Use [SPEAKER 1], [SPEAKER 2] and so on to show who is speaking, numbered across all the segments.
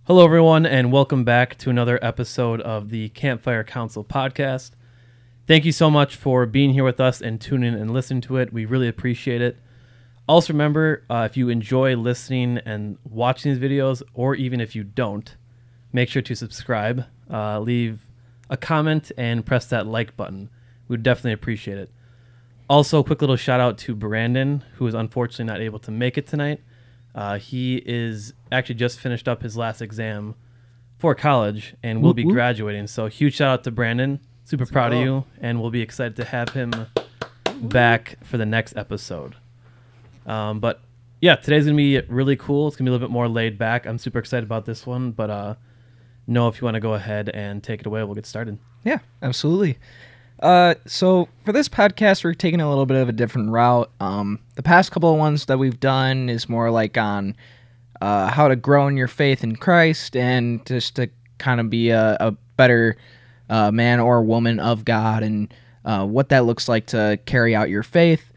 [SPEAKER 1] Hello, everyone, and welcome back to another episode of the Campfire Council podcast. Thank you so much for being here with us and tuning in and listening to it. We really appreciate it. Also, remember, if you enjoy listening and watching these videos, or even if you don't, make sure to subscribe, leave a comment, and press that like button. We'd definitely appreciate it. Also, a quick little shout out to Brandon, who is unfortunately not able to make it tonight. He is actually just finished up his last exam for college and will be graduating. So huge shout out to Brandon. Super proud of you, and we'll be excited to have him back for the next episode. But yeah, today's going to be really cool. It's going to be a little bit more laid back. I'm super excited about this one, but Noah, if you want to go ahead and take it away, we'll get started.
[SPEAKER 2] Yeah, absolutely. So for this podcast, we're taking a little bit of a different route. The past couple of ones that we've done is more like on how to grow in your faith in Christ and just to kind of be a better man or woman of God and what that looks like to carry out your faith.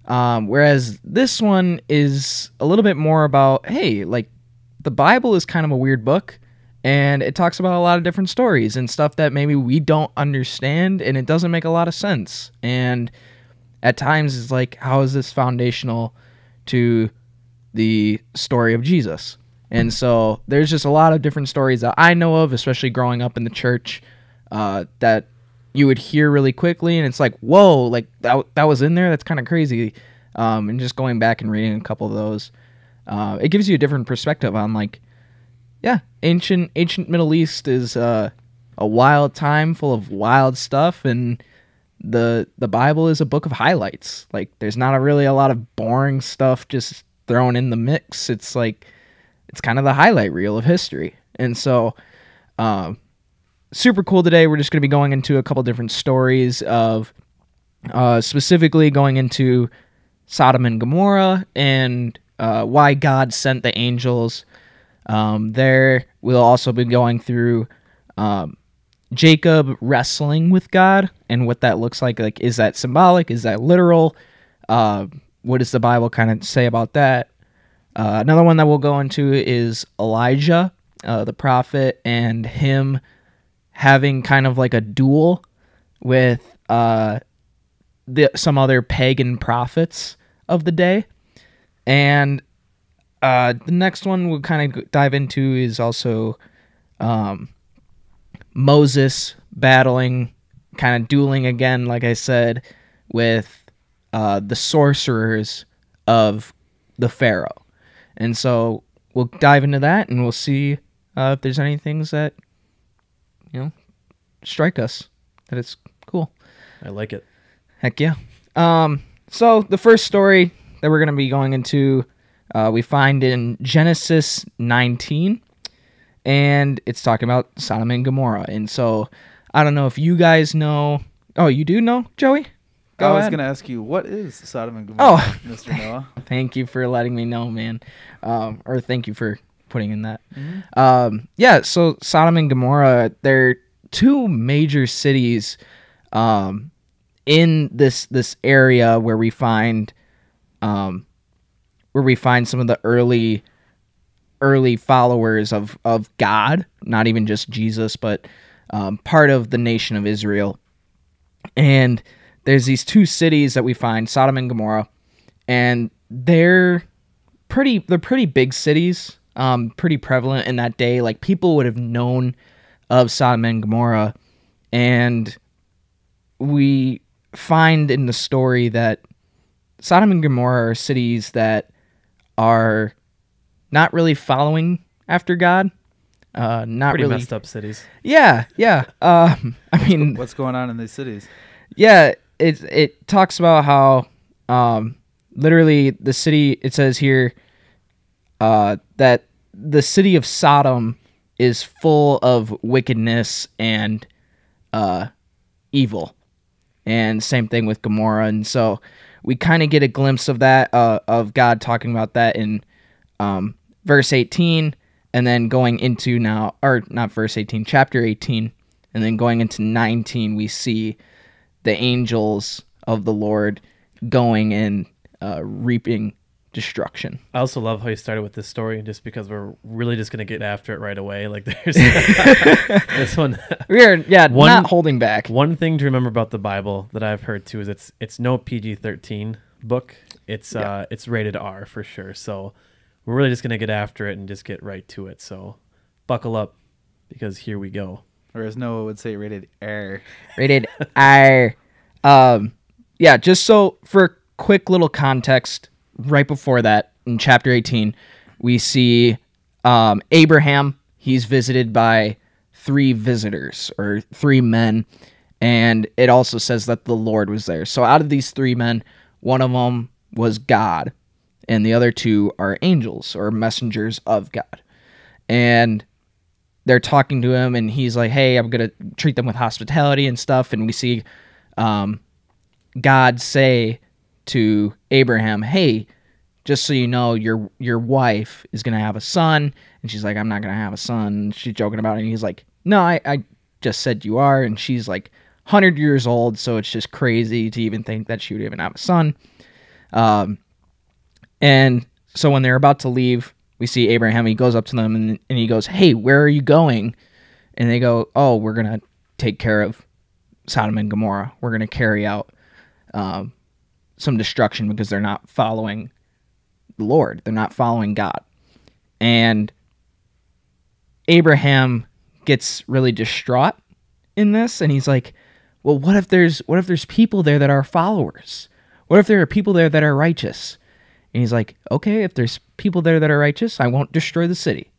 [SPEAKER 2] Whereas this one is a little bit more about, hey, like the Bible is kind of a weird book. And it talks about a lot of different stories and stuff that maybe we don't understand, and it doesn't make a lot of sense. And at times it's like, how is this foundational to the story of Jesus? And so there's just a lot of different stories that I know of, especially growing up in the church, that you would hear really quickly, and it's like, whoa, like that was in there? That's kind of crazy. And just going back and reading a couple of those, it gives you a different perspective on like, yeah, ancient Middle East is a wild time full of wild stuff, and the Bible is a book of highlights. Like, there's not really a lot of boring stuff just thrown in the mix. It's like, it's kind of the highlight reel of history. And so, super cool today. We're just going to be going into a couple different stories of, specifically going into Sodom and Gomorrah and why God sent the angels. There we'll also be going through Jacob wrestling with God and what that looks like. Like, is that symbolic? Is that literal? What does the Bible kind of say about that? Another one that we'll go into is Elijah, the prophet, and him having kind of like a duel with some other pagan prophets of the day. And the next one we'll kind of dive into is also Moses battling, kind of dueling again, like I said, with the sorcerers of the Pharaoh. And so we'll dive into that, and we'll see if there's any things that, strike us, that it's cool.
[SPEAKER 1] I like it.
[SPEAKER 2] Heck yeah. So the first story that we're going to be going into, we find in Genesis 19, and it's talking about Sodom and Gomorrah. And so, I don't know if you guys know. Oh, you do know, Joey?
[SPEAKER 3] I was going to ask you, what is Sodom and Gomorrah, Mr. Noah?
[SPEAKER 2] Thank you for letting me know, man. Or thank you for putting in that. Mm-hmm. So Sodom and Gomorrah, they're two major cities in this area where we find some of the early followers of God, not even just Jesus, but part of the nation of Israel. And there's these two cities that we find, Sodom and Gomorrah, and they're pretty big cities, pretty prevalent in that day. Like, people would have known of Sodom and Gomorrah, and we find in the story that Sodom and Gomorrah are cities that are not really following after God. Not
[SPEAKER 1] Pretty
[SPEAKER 2] really
[SPEAKER 1] messed up cities.
[SPEAKER 2] Yeah. I mean,
[SPEAKER 3] what's going on in these cities?
[SPEAKER 2] Yeah, it talks about how literally the city. It says here that the city of Sodom is full of wickedness and evil, and same thing with Gomorrah. And so we kind of get a glimpse of that, of God talking about that in verse 18, and then going into now, or not verse 18, chapter 18, and then going into 19, we see the angels of the Lord going and reaping destruction.
[SPEAKER 1] I also love how you started with this story, just because we're really just gonna get after it right away. Like there's this one.
[SPEAKER 2] We're not holding back.
[SPEAKER 1] One thing to remember about the Bible that I've heard too is it's no PG-13 book. It's rated R for sure. So we're really just gonna get after it and just get right to it. So buckle up, because here we go.
[SPEAKER 3] Or as Noah would say, rated R.
[SPEAKER 2] Rated R. Just so for quick little context, right before that, in chapter 18, we see Abraham. He's visited by 3 visitors, or 3 men, and it also says that the Lord was there. So out of these 3 men, one of them was God, and the other 2 are angels, or messengers of God. And they're talking to him, and he's like, hey, I'm going to treat them with hospitality and stuff. And we see God say to Abraham, hey, just so you know, your wife is going to have a son. And she's like, I'm not going to have a son. And she's joking about it. And he's like, no, I just said you are. And she's like 100 years old, so it's just crazy to even think that she would even have a son. And so when they're about to leave, we see Abraham. He goes up to them and he goes, hey, where are you going? And they go, oh, we're going to take care of Sodom and Gomorrah. We're going to carry out some destruction because they're not following the Lord. They're not following God. And Abraham gets really distraught in this, and he's like, well, what if there's people there that are followers? What if there are people there that are righteous? And he's like, okay, if there's people there that are righteous, I won't destroy the city.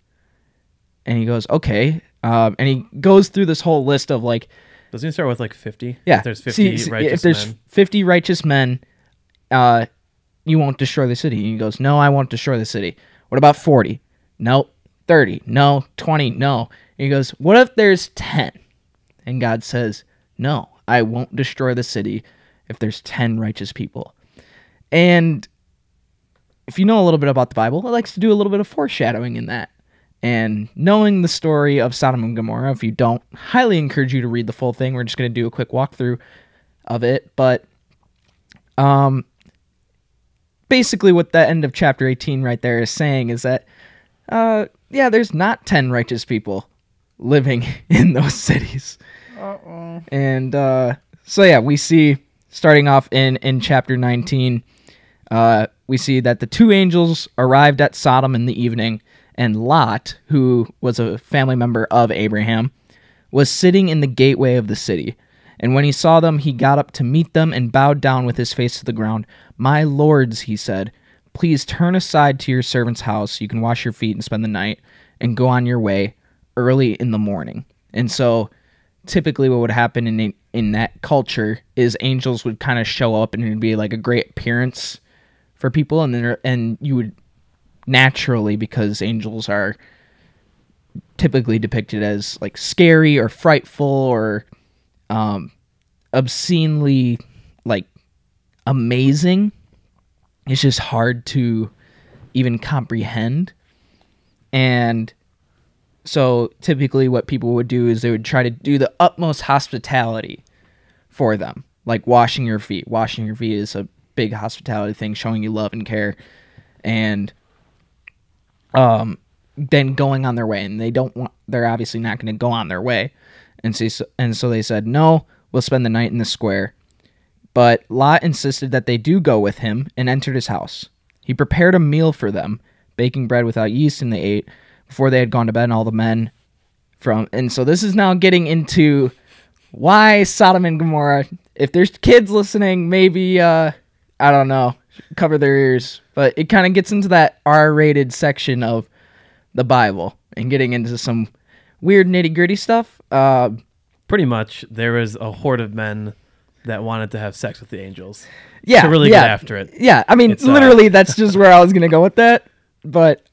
[SPEAKER 2] And he goes, okay. And he goes through this whole list of like...
[SPEAKER 1] Doesn't he start with like 50?
[SPEAKER 2] Yeah.
[SPEAKER 1] If there's 50 righteous men.
[SPEAKER 2] If there's 50 righteous men, you won't destroy the city. And he goes, no, I won't destroy the city. What about 40? No. 30? No. 20? No. And he goes, what if there's 10? And God says, no, I won't destroy the city if there's 10 righteous people. And if you know a little bit about the Bible, it likes to do a little bit of foreshadowing in that. And knowing the story of Sodom and Gomorrah, if you don't, highly encourage you to read the full thing. We're just going to do a quick walkthrough of it. But basically what the end of chapter 18 right there is saying is that, there's not 10 righteous people living in those cities.
[SPEAKER 3] Uh-oh.
[SPEAKER 2] And we see, starting off in chapter 19, we see that the 2 angels arrived at Sodom in the evening, and Lot, who was a family member of Abraham, was sitting in the gateway of the city. And when he saw them, he got up to meet them and bowed down with his face to the ground. My lords, he said, please turn aside to your servant's house. You can wash your feet and spend the night and go on your way early in the morning. And so typically what would happen in that culture is angels would kind of show up, and it would be like a great appearance for people. And you would naturally, because angels are typically depicted as like scary or frightful or obscenely like amazing, it's just hard to even comprehend. And so typically what people would do is they would try to do the utmost hospitality for them, like washing your feet. Washing your feet is a big hospitality thing, showing you love and care. And then going on their way, and they're obviously not going to go on their way. And so they said, no, we'll spend the night in the square. But Lot insisted that they do go with him, and entered his house. He prepared a meal for them, baking bread without yeast, and they ate before they had gone to bed. And all the men and so this is now getting into why Sodom and Gomorrah. If there's kids listening, maybe, I don't know, cover their ears. But it kind of gets into that R-rated section of the Bible and getting into some weird nitty-gritty stuff.
[SPEAKER 1] Pretty much, there was a horde of men that wanted to have sex with the angels.
[SPEAKER 2] Yeah,
[SPEAKER 1] to really get after it.
[SPEAKER 2] Yeah, I mean, literally, that's just where I was going to go with that. But,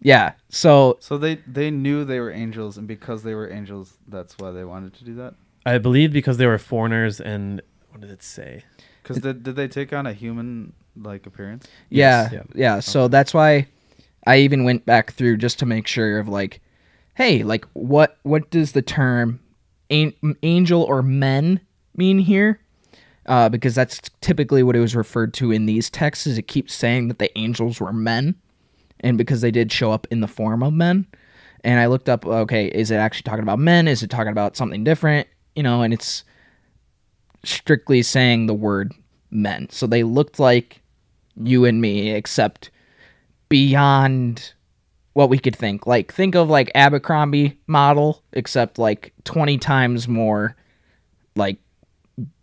[SPEAKER 2] yeah, so
[SPEAKER 3] they knew they were angels, and because they were angels, that's why they wanted to do that?
[SPEAKER 1] I believe because they were foreigners, and what did it say?
[SPEAKER 3] Because did they take on a human-like appearance?
[SPEAKER 2] Yeah, yes. Yeah. So that's why I even went back through just to make sure of like, hey, like what does the term angel or men mean here? because that's typically what it was referred to in these texts. Is it keeps saying that the angels were men, and because they did show up in the form of men. And I looked up, okay, is it actually talking about men? Is it talking about something different? And it's strictly saying the word men. So they looked like you and me, except beyond what we could think. Like, think of like Abercrombie model, except like 20 times more like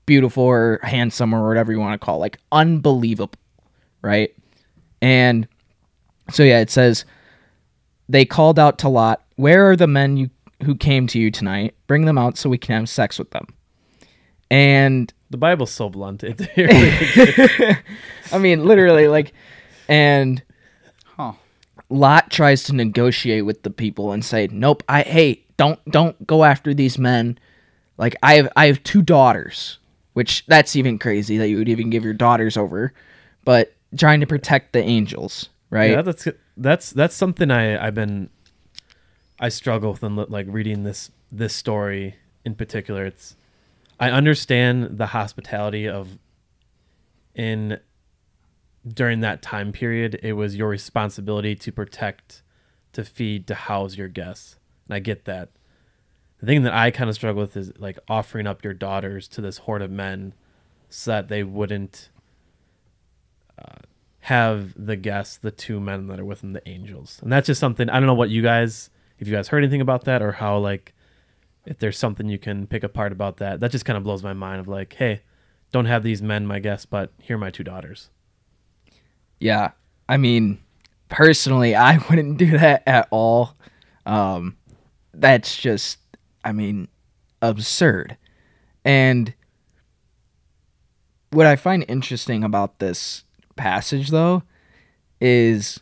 [SPEAKER 2] beautiful or handsome or whatever you want to call it. Like, unbelievable, right? And so yeah, it says, they called out to Lot, "Where are the men who came to you tonight? Bring them out so we can have sex with them." And
[SPEAKER 1] The Bible's so blunt.
[SPEAKER 2] I mean, literally, like, and
[SPEAKER 3] Huh.
[SPEAKER 2] Lot tries to negotiate with the people and say, "Nope, hey, don't go after these men. Like, I have 2 daughters," which that's even crazy that you would even give your daughters over, but trying to protect the angels, right?
[SPEAKER 1] Yeah, that's something I struggle with in like reading this story in particular. I understand the hospitality of during that time period, it was your responsibility to protect, to feed, to house your guests. And I get that. The thing that I kind of struggle with is like offering up your daughters to this horde of men so that they wouldn't have the guests, the 2 men that are with them, the angels. And that's just something, I don't know if you guys heard anything about that, or how, like, if there's something you can pick apart about that. That just kind of blows my mind of like, hey, don't have these men my guests, but here are my 2 daughters.
[SPEAKER 2] Yeah. I mean, personally, I wouldn't do that at all. That's just, I mean, absurd. And what I find interesting about this passage, though, is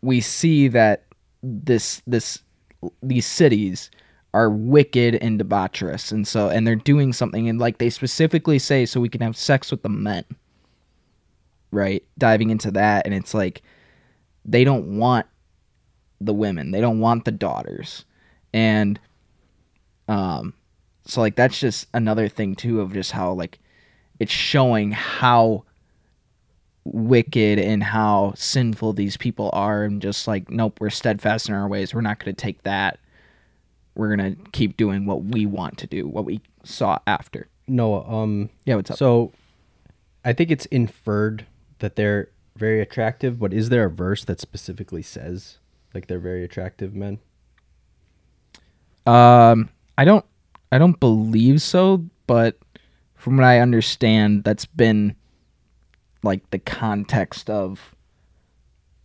[SPEAKER 2] we see that these cities are wicked and debaucherous, and they're doing something, and like they specifically say, so we can have sex with the men, right? Diving into that, and it's like they don't want the women, they don't want the daughters, and so like that's just another thing too of just how like it's showing how wicked and how sinful these people are, and just like, nope, we're steadfast in our ways, we're not going to take that, we're going to keep doing what we want to do, what we saw after.
[SPEAKER 4] Noah,
[SPEAKER 2] Yeah, what's up?
[SPEAKER 4] So I think it's inferred that they're very attractive, but is there a verse that specifically says like they're very attractive men?
[SPEAKER 2] I don't believe so, but from what I understand, that's been like the context of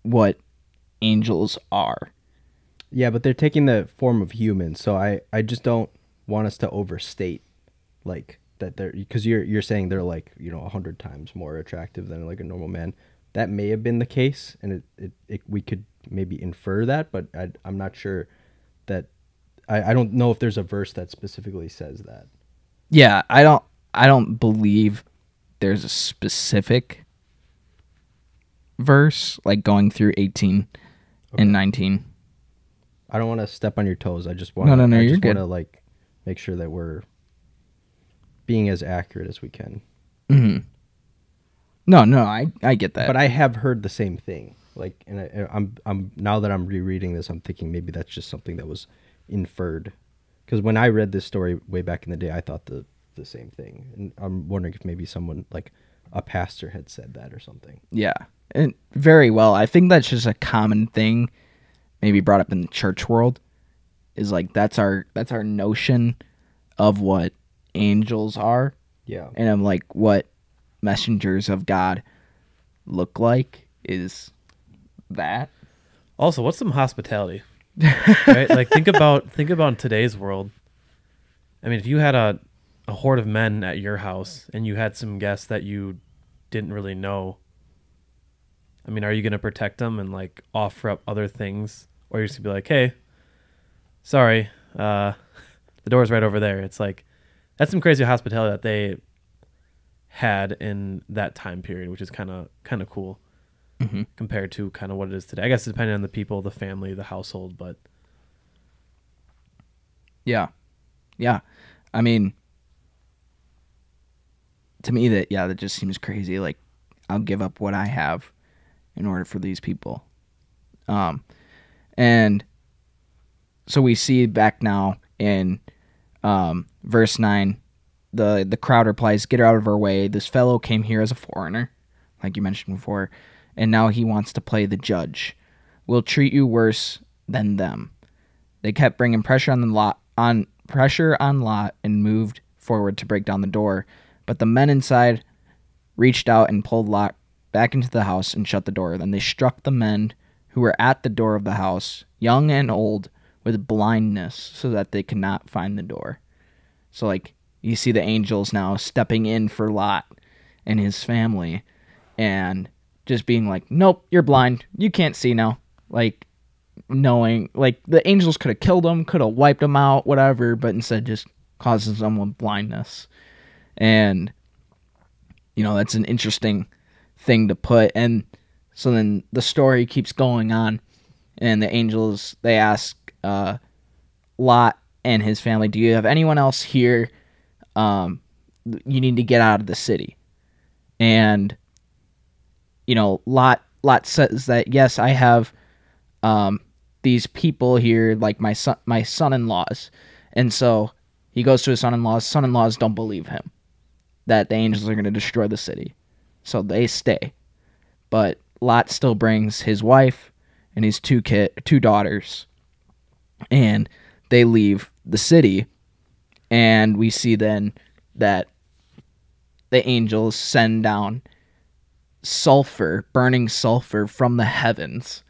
[SPEAKER 2] what angels are.
[SPEAKER 4] Yeah, but they're taking the form of humans, so I just don't want us to overstate like that they're, because you're saying they're like 100 times more attractive than like a normal man. That may have been the case, and it we could maybe infer that, but I'm not sure that I don't know if there's a verse that specifically says that.
[SPEAKER 2] Yeah, I don't believe there's a specific verse like going through 18 and 19.
[SPEAKER 4] I don't want to step on your toes. I just want
[SPEAKER 2] No,
[SPEAKER 4] I
[SPEAKER 2] you're
[SPEAKER 4] just
[SPEAKER 2] good.
[SPEAKER 4] want to like make sure that we're being as accurate as we can.
[SPEAKER 2] Mm-hmm. No, I get that.
[SPEAKER 4] But I have heard the same thing. Like, and I'm now that I'm rereading this, I'm thinking maybe that's just something that was inferred. Because when I read this story way back in the day, I thought the same thing, and I'm wondering if maybe someone like a pastor had said that or something.
[SPEAKER 2] Yeah, and very well. I think that's just a common thing, maybe brought up in the church world, is like that's our notion of what angels are.
[SPEAKER 4] Yeah,
[SPEAKER 2] And I'm like, what messengers of God look like is that.
[SPEAKER 1] Also, what's some hospitality? Right? Like think about in today's world. I mean, if you had a horde of men at your house and you had some guests that you didn't really know, I mean, are you going to protect them and like offer up other things, or you're just gonna be like, hey, sorry, the door's right over there? It's like, that's some crazy hospitality that they had in that time period, which is kind of cool.
[SPEAKER 2] Mm-hmm.
[SPEAKER 1] Compared to kind of what it is today. I guess depending on the people, the family, the household, but
[SPEAKER 2] Yeah. I mean, to me that just seems crazy. Like, I'll give up what I have in order for these people. And so we see back now in verse 9, the crowd replies, "Get out of our way. This fellow came here as a foreigner," like you mentioned before, "and now he wants to play the judge. We'll treat you worse than them." They kept bringing pressure on Lot and moved forward to break down the door, but the men inside reached out and pulled Lot back into the house and shut the door. Then they struck the men who were at the door of the house, young and old, with blindness, so that they could not find the door. So, like, you see the angels now stepping in for Lot and his family and just being like, "Nope, you're blind. You can't see now." Like, knowing, like, the angels could have killed him, could have wiped him out, whatever, but instead just causes them with blindness. And, you know, that's an interesting thing to put. And so then the story keeps going on, and the angels, they ask Lot and his family, "Do you have anyone else here? You need to get out of the city." And, you know, Lot says that, "Yes, I have these people here, like my son-in-laws." And so he goes to his son-in-laws. Son-in-laws don't believe him that the angels are going to destroy the city, so they stay. But Lot still brings his wife and his two daughters, and they leave the city. And we see then that the angels send down sulfur, burning sulfur from the heavens.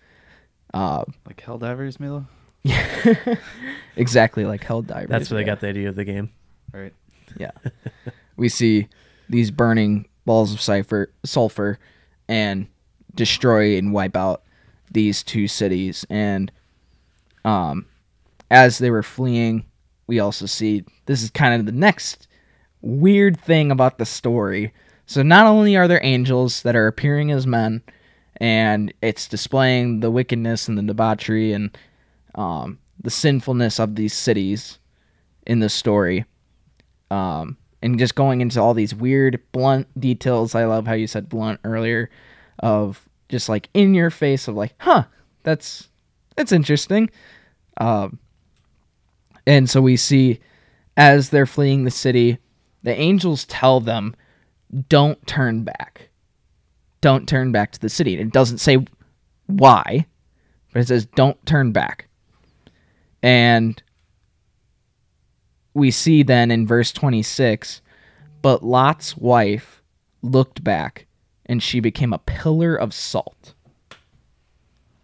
[SPEAKER 3] Like Helldivers, Milo?
[SPEAKER 2] Exactly like Helldivers.
[SPEAKER 1] That's where they got the idea of the game.
[SPEAKER 3] Right.
[SPEAKER 2] Yeah. We see these burning balls of sulfur and destroy and wipe out these two cities. And as they were fleeing, we also see, this is kind of the next weird thing about the story. So not only are there angels that are appearing as men, and it's displaying the wickedness and the debauchery and the sinfulness of these cities in the story, and just going into all these weird, blunt details. I love how you said blunt earlier, of just like in your face of like, huh, that's interesting. And so we see as they're fleeing the city, the angels tell them, "Don't turn back. Don't turn back to the city." It doesn't say why, but it says, "Don't turn back." And we see then in verse 26, "But Lot's wife looked back, and she became a pillar of salt."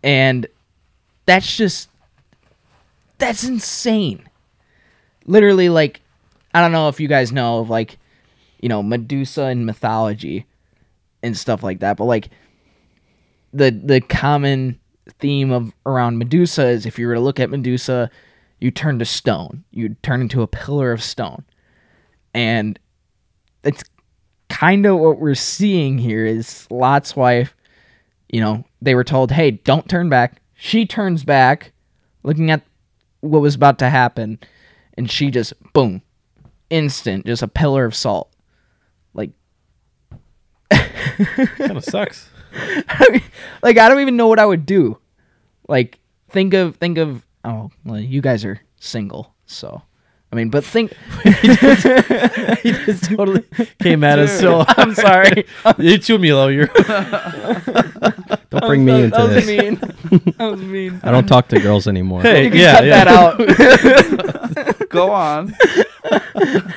[SPEAKER 2] And that's insane. Literally, like, I don't know if you guys know of, like, you know, Medusa in mythology and stuff like that, but like the common theme of around Medusa is, if you were to look at Medusa, you turn to stone. You turn into a pillar of stone. And it's kind of what we're seeing here is Lot's wife, you know, they were told, "Hey, don't turn back." She turns back, looking at what was about to happen, and she just, boom, instant, just a pillar of salt. Like,
[SPEAKER 1] Kind of sucks.
[SPEAKER 2] Like, I don't even know what I would do. Like, think of, oh, well, you guys are single, so, I mean, but think.
[SPEAKER 1] He just totally came at us, so I'm sorry. You too, Milo. You're.
[SPEAKER 4] Don't bring me into this.
[SPEAKER 2] Mean. That was mean.
[SPEAKER 4] I don't talk to girls anymore.
[SPEAKER 1] Hey,
[SPEAKER 2] You can
[SPEAKER 1] yeah,
[SPEAKER 2] cut
[SPEAKER 1] yeah.
[SPEAKER 2] that out.
[SPEAKER 3] Go on.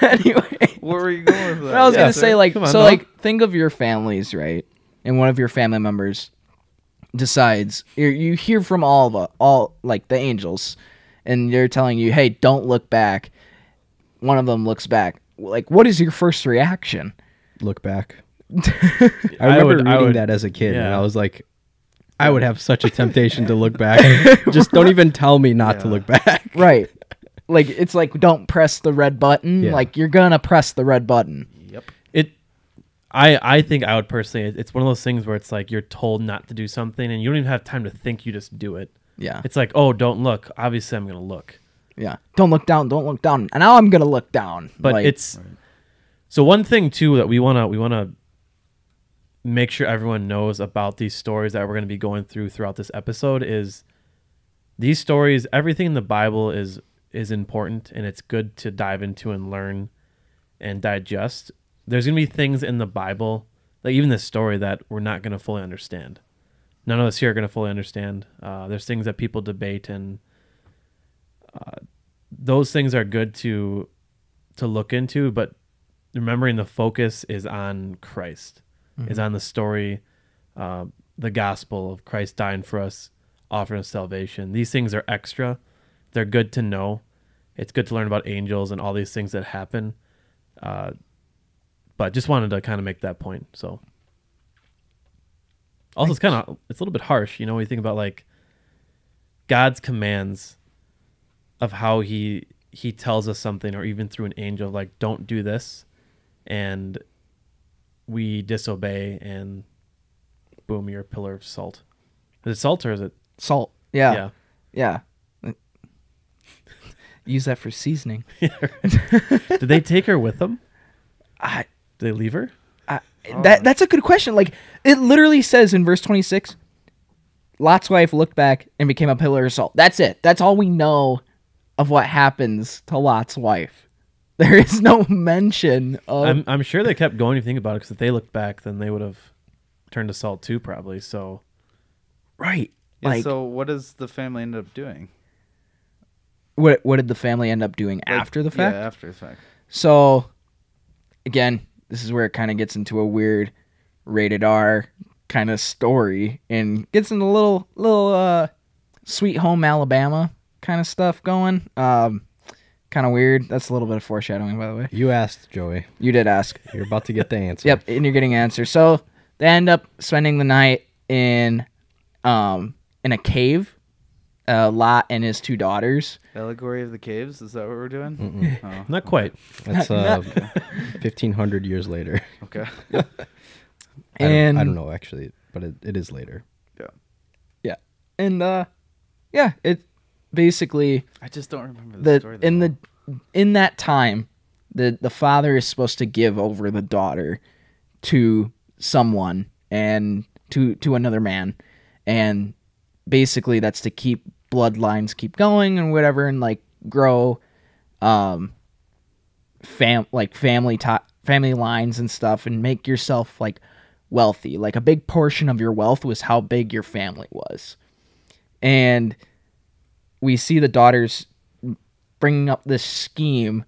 [SPEAKER 2] Anyway.
[SPEAKER 3] Where were you going with that?
[SPEAKER 2] I was
[SPEAKER 1] Yeah,
[SPEAKER 2] gonna say, like,
[SPEAKER 1] come on,
[SPEAKER 2] so,
[SPEAKER 1] no.
[SPEAKER 2] like, think of your families, right? And one of your family members decides, you hear from all like the angels, and they're telling you, "Hey, don't look back." One of them looks back. Like, what is your first reaction?
[SPEAKER 4] Look back. I remember
[SPEAKER 1] I
[SPEAKER 4] reading
[SPEAKER 1] would-
[SPEAKER 4] that as a kid, and
[SPEAKER 1] yeah.
[SPEAKER 4] I was like, I would have such a temptation to look back. Just don't even tell me not to
[SPEAKER 3] Yeah.
[SPEAKER 4] look back.
[SPEAKER 2] Right. Like, it's like, don't press the red button.
[SPEAKER 4] Yeah.
[SPEAKER 2] Like, you're gonna press the red button.
[SPEAKER 1] I think I would personally, it's one of those things where it's like you're told not to do something and you don't even have time to think, you just do it.
[SPEAKER 2] Yeah.
[SPEAKER 1] It's like, oh, don't look. Obviously, I'm going to look.
[SPEAKER 2] Yeah. Don't look down. Don't look down. And now I'm gonna look down.
[SPEAKER 1] But
[SPEAKER 2] like,
[SPEAKER 1] it's So one thing too that we wanna make sure everyone knows about these stories that we're going to be going throughout this episode is these stories. Everything in the Bible is important, and it's good to dive into and learn and digest. There's going to be things in the Bible, like even this story, that we're not going to fully understand. None of us here are going to fully understand. There's things that people debate, and those things are good to look into, but remembering the focus is on Christ, is on the story, the gospel of Christ dying for us, offering us salvation. These things are extra. They're good to know. It's good to learn about angels and all these things that happen. But just wanted to kind of make that point. So also it's a little bit harsh, when you think about like God's commands of how he tells us something, or even through an angel, like, don't do this, and we disobey, and boom, you're a pillar of salt. Is it salt or is it
[SPEAKER 2] Salt. Yeah. Use that for seasoning.
[SPEAKER 1] Did they take her with them? Did they leave her?
[SPEAKER 2] That's a good question. Like, it literally says in verse 26, Lot's wife looked back and became a pillar of salt. That's it. That's all we know of what happens to Lot's wife. There is no mention of...
[SPEAKER 1] I'm sure they kept going. If you think about it, because if they looked back, then they would have turned to salt too, probably. So,
[SPEAKER 2] right.
[SPEAKER 3] Yeah,
[SPEAKER 2] Like,
[SPEAKER 3] so what does the family end up doing?
[SPEAKER 2] what did the family end up doing after the fact?
[SPEAKER 3] Yeah, after the fact.
[SPEAKER 2] So, again, this is where it kind of gets into a weird rated R kind of story and gets into a little Sweet Home Alabama kind of stuff going. Kind of weird. That's a little bit of foreshadowing, by the way.
[SPEAKER 4] You asked, Joey.
[SPEAKER 2] You did ask.
[SPEAKER 4] You're about to get the answer.
[SPEAKER 2] Yep, and you're getting an answer. So they end up spending the night in a cave. Lot and his two daughters.
[SPEAKER 3] Allegory of the caves? Is that what we're doing? Oh,
[SPEAKER 1] not quite.
[SPEAKER 4] That's 1,500 years later.
[SPEAKER 3] okay.
[SPEAKER 2] And
[SPEAKER 4] I don't know, actually, but it is later.
[SPEAKER 3] Yeah.
[SPEAKER 2] And it basically
[SPEAKER 3] I just don't remember the story.
[SPEAKER 2] in that time, the father is supposed to give over the daughter to someone and to another man, and basically that's to keep bloodlines keep going and whatever, and like grow family lines and stuff, and make yourself like wealthy. Like a big portion of your wealth was how big your family was. And we see the daughters bringing up this scheme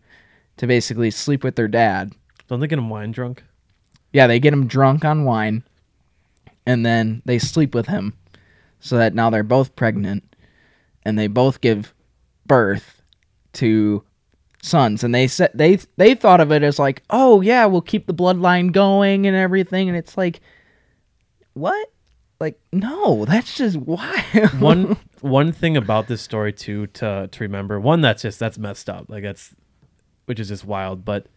[SPEAKER 2] to basically sleep with their dad.
[SPEAKER 1] Don't they get him wine drunk?
[SPEAKER 2] Yeah, they get him drunk on wine, and then they sleep with him, so that now they're both pregnant, and they both give birth to sons. And they said they thought of it as like, oh yeah, we'll keep the bloodline going and everything. And it's like, what? Like, no, that's just wild.
[SPEAKER 1] One thing about this story too to remember, one that's messed up, like which is just wild, but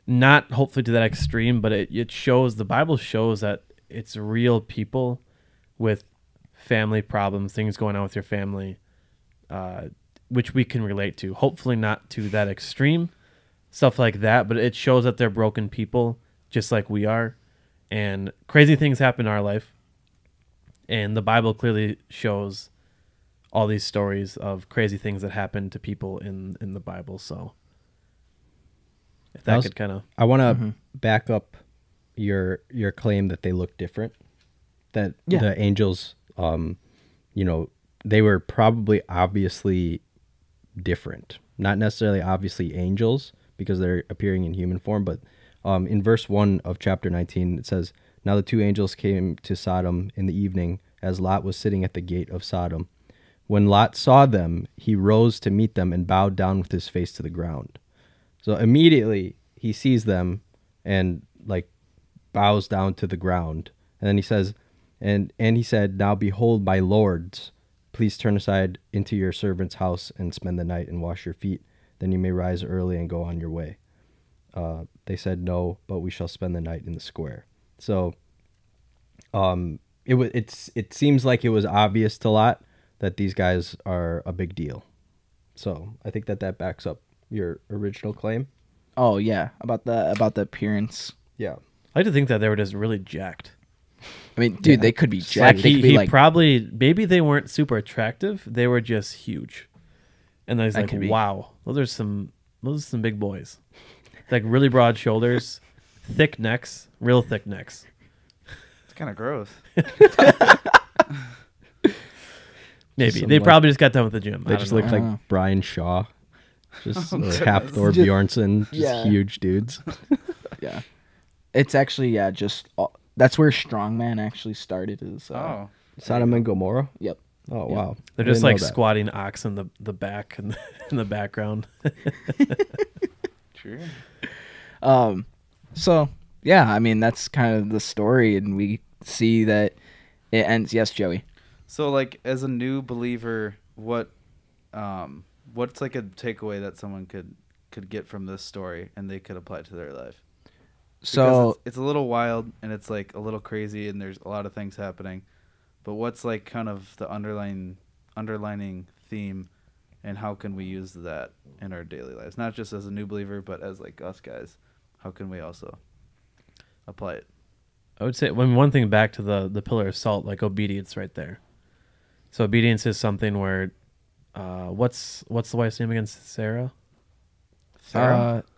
[SPEAKER 1] not hopefully to that extreme, but it shows, the Bible shows that it's real people with family problems, things going on with your family, which we can relate to. Hopefully not to that extreme, stuff like that, but it shows that they're broken people just like we are, and crazy things happen in our life. And the Bible clearly shows all these stories of crazy things that happen to people in the Bible. So if that could kind of...
[SPEAKER 4] I want to back up your claim that they look different. That the angels, they were probably obviously different. Not necessarily obviously angels, because they're appearing in human form, but in verse 1 of chapter 19, it says, "Now the two angels came to Sodom in the evening, as Lot was sitting at the gate of Sodom. When Lot saw them, he rose to meet them and bowed down with his face to the ground." So immediately he sees them and like bows down to the ground. And then he says, and he said, "Now behold, my lords, please turn aside into your servant's house and spend the night and wash your feet. Then you may rise early and go on your way." They said, "No, but we shall spend the night in the square." So it seems like it was obvious to Lot that these guys are a big deal. So I think that backs up your original claim.
[SPEAKER 2] Oh yeah, about the appearance.
[SPEAKER 4] Yeah.
[SPEAKER 1] I like to think that they were just really jacked.
[SPEAKER 2] I mean, dude,
[SPEAKER 4] Yeah.
[SPEAKER 2] they could be
[SPEAKER 1] Like
[SPEAKER 2] jacked. They could be
[SPEAKER 1] he
[SPEAKER 2] like,
[SPEAKER 1] probably maybe they weren't super attractive. They were just huge. And then he's
[SPEAKER 2] That
[SPEAKER 1] like,
[SPEAKER 2] could be.
[SPEAKER 1] wow, those are some big boys. Like really broad shoulders, thick necks, real thick necks.
[SPEAKER 3] It's kind of gross.
[SPEAKER 1] Maybe
[SPEAKER 4] Some,
[SPEAKER 1] they
[SPEAKER 4] like-
[SPEAKER 1] probably just got done with the gym.
[SPEAKER 4] They just look
[SPEAKER 2] know.
[SPEAKER 4] like Brian Shaw. Just
[SPEAKER 3] Oh,
[SPEAKER 4] or
[SPEAKER 3] goodness.
[SPEAKER 4] Hafthor
[SPEAKER 2] Just-
[SPEAKER 4] Bjornsson, just
[SPEAKER 2] yeah.
[SPEAKER 4] huge dudes.
[SPEAKER 2] yeah. It's actually just that's where strongman actually started. Is
[SPEAKER 3] Oh.
[SPEAKER 4] Sodom and Gomorrah.
[SPEAKER 2] Yep.
[SPEAKER 4] Oh
[SPEAKER 2] Yeah.
[SPEAKER 4] wow.
[SPEAKER 1] They're
[SPEAKER 4] I
[SPEAKER 1] just
[SPEAKER 4] didn't know
[SPEAKER 1] like
[SPEAKER 4] that.
[SPEAKER 1] squatting ox in the back and in the background.
[SPEAKER 3] True.
[SPEAKER 2] So yeah, I mean that's kind of the story, and we see that it ends. Yes, Joey.
[SPEAKER 3] So, like, as a new believer, what's like a takeaway that someone could get from this story and they could apply to their life? Because
[SPEAKER 2] So
[SPEAKER 3] it's a little wild and it's like a little crazy and there's a lot of things happening. But what's like kind of the underlining theme, and how can we use that in our daily lives? Not just as a new believer, but as like us guys. How can we also apply it?
[SPEAKER 1] I would say one thing back to the pillar of salt, like obedience, right there. So obedience is something where, what's the wife's name again? Sarah.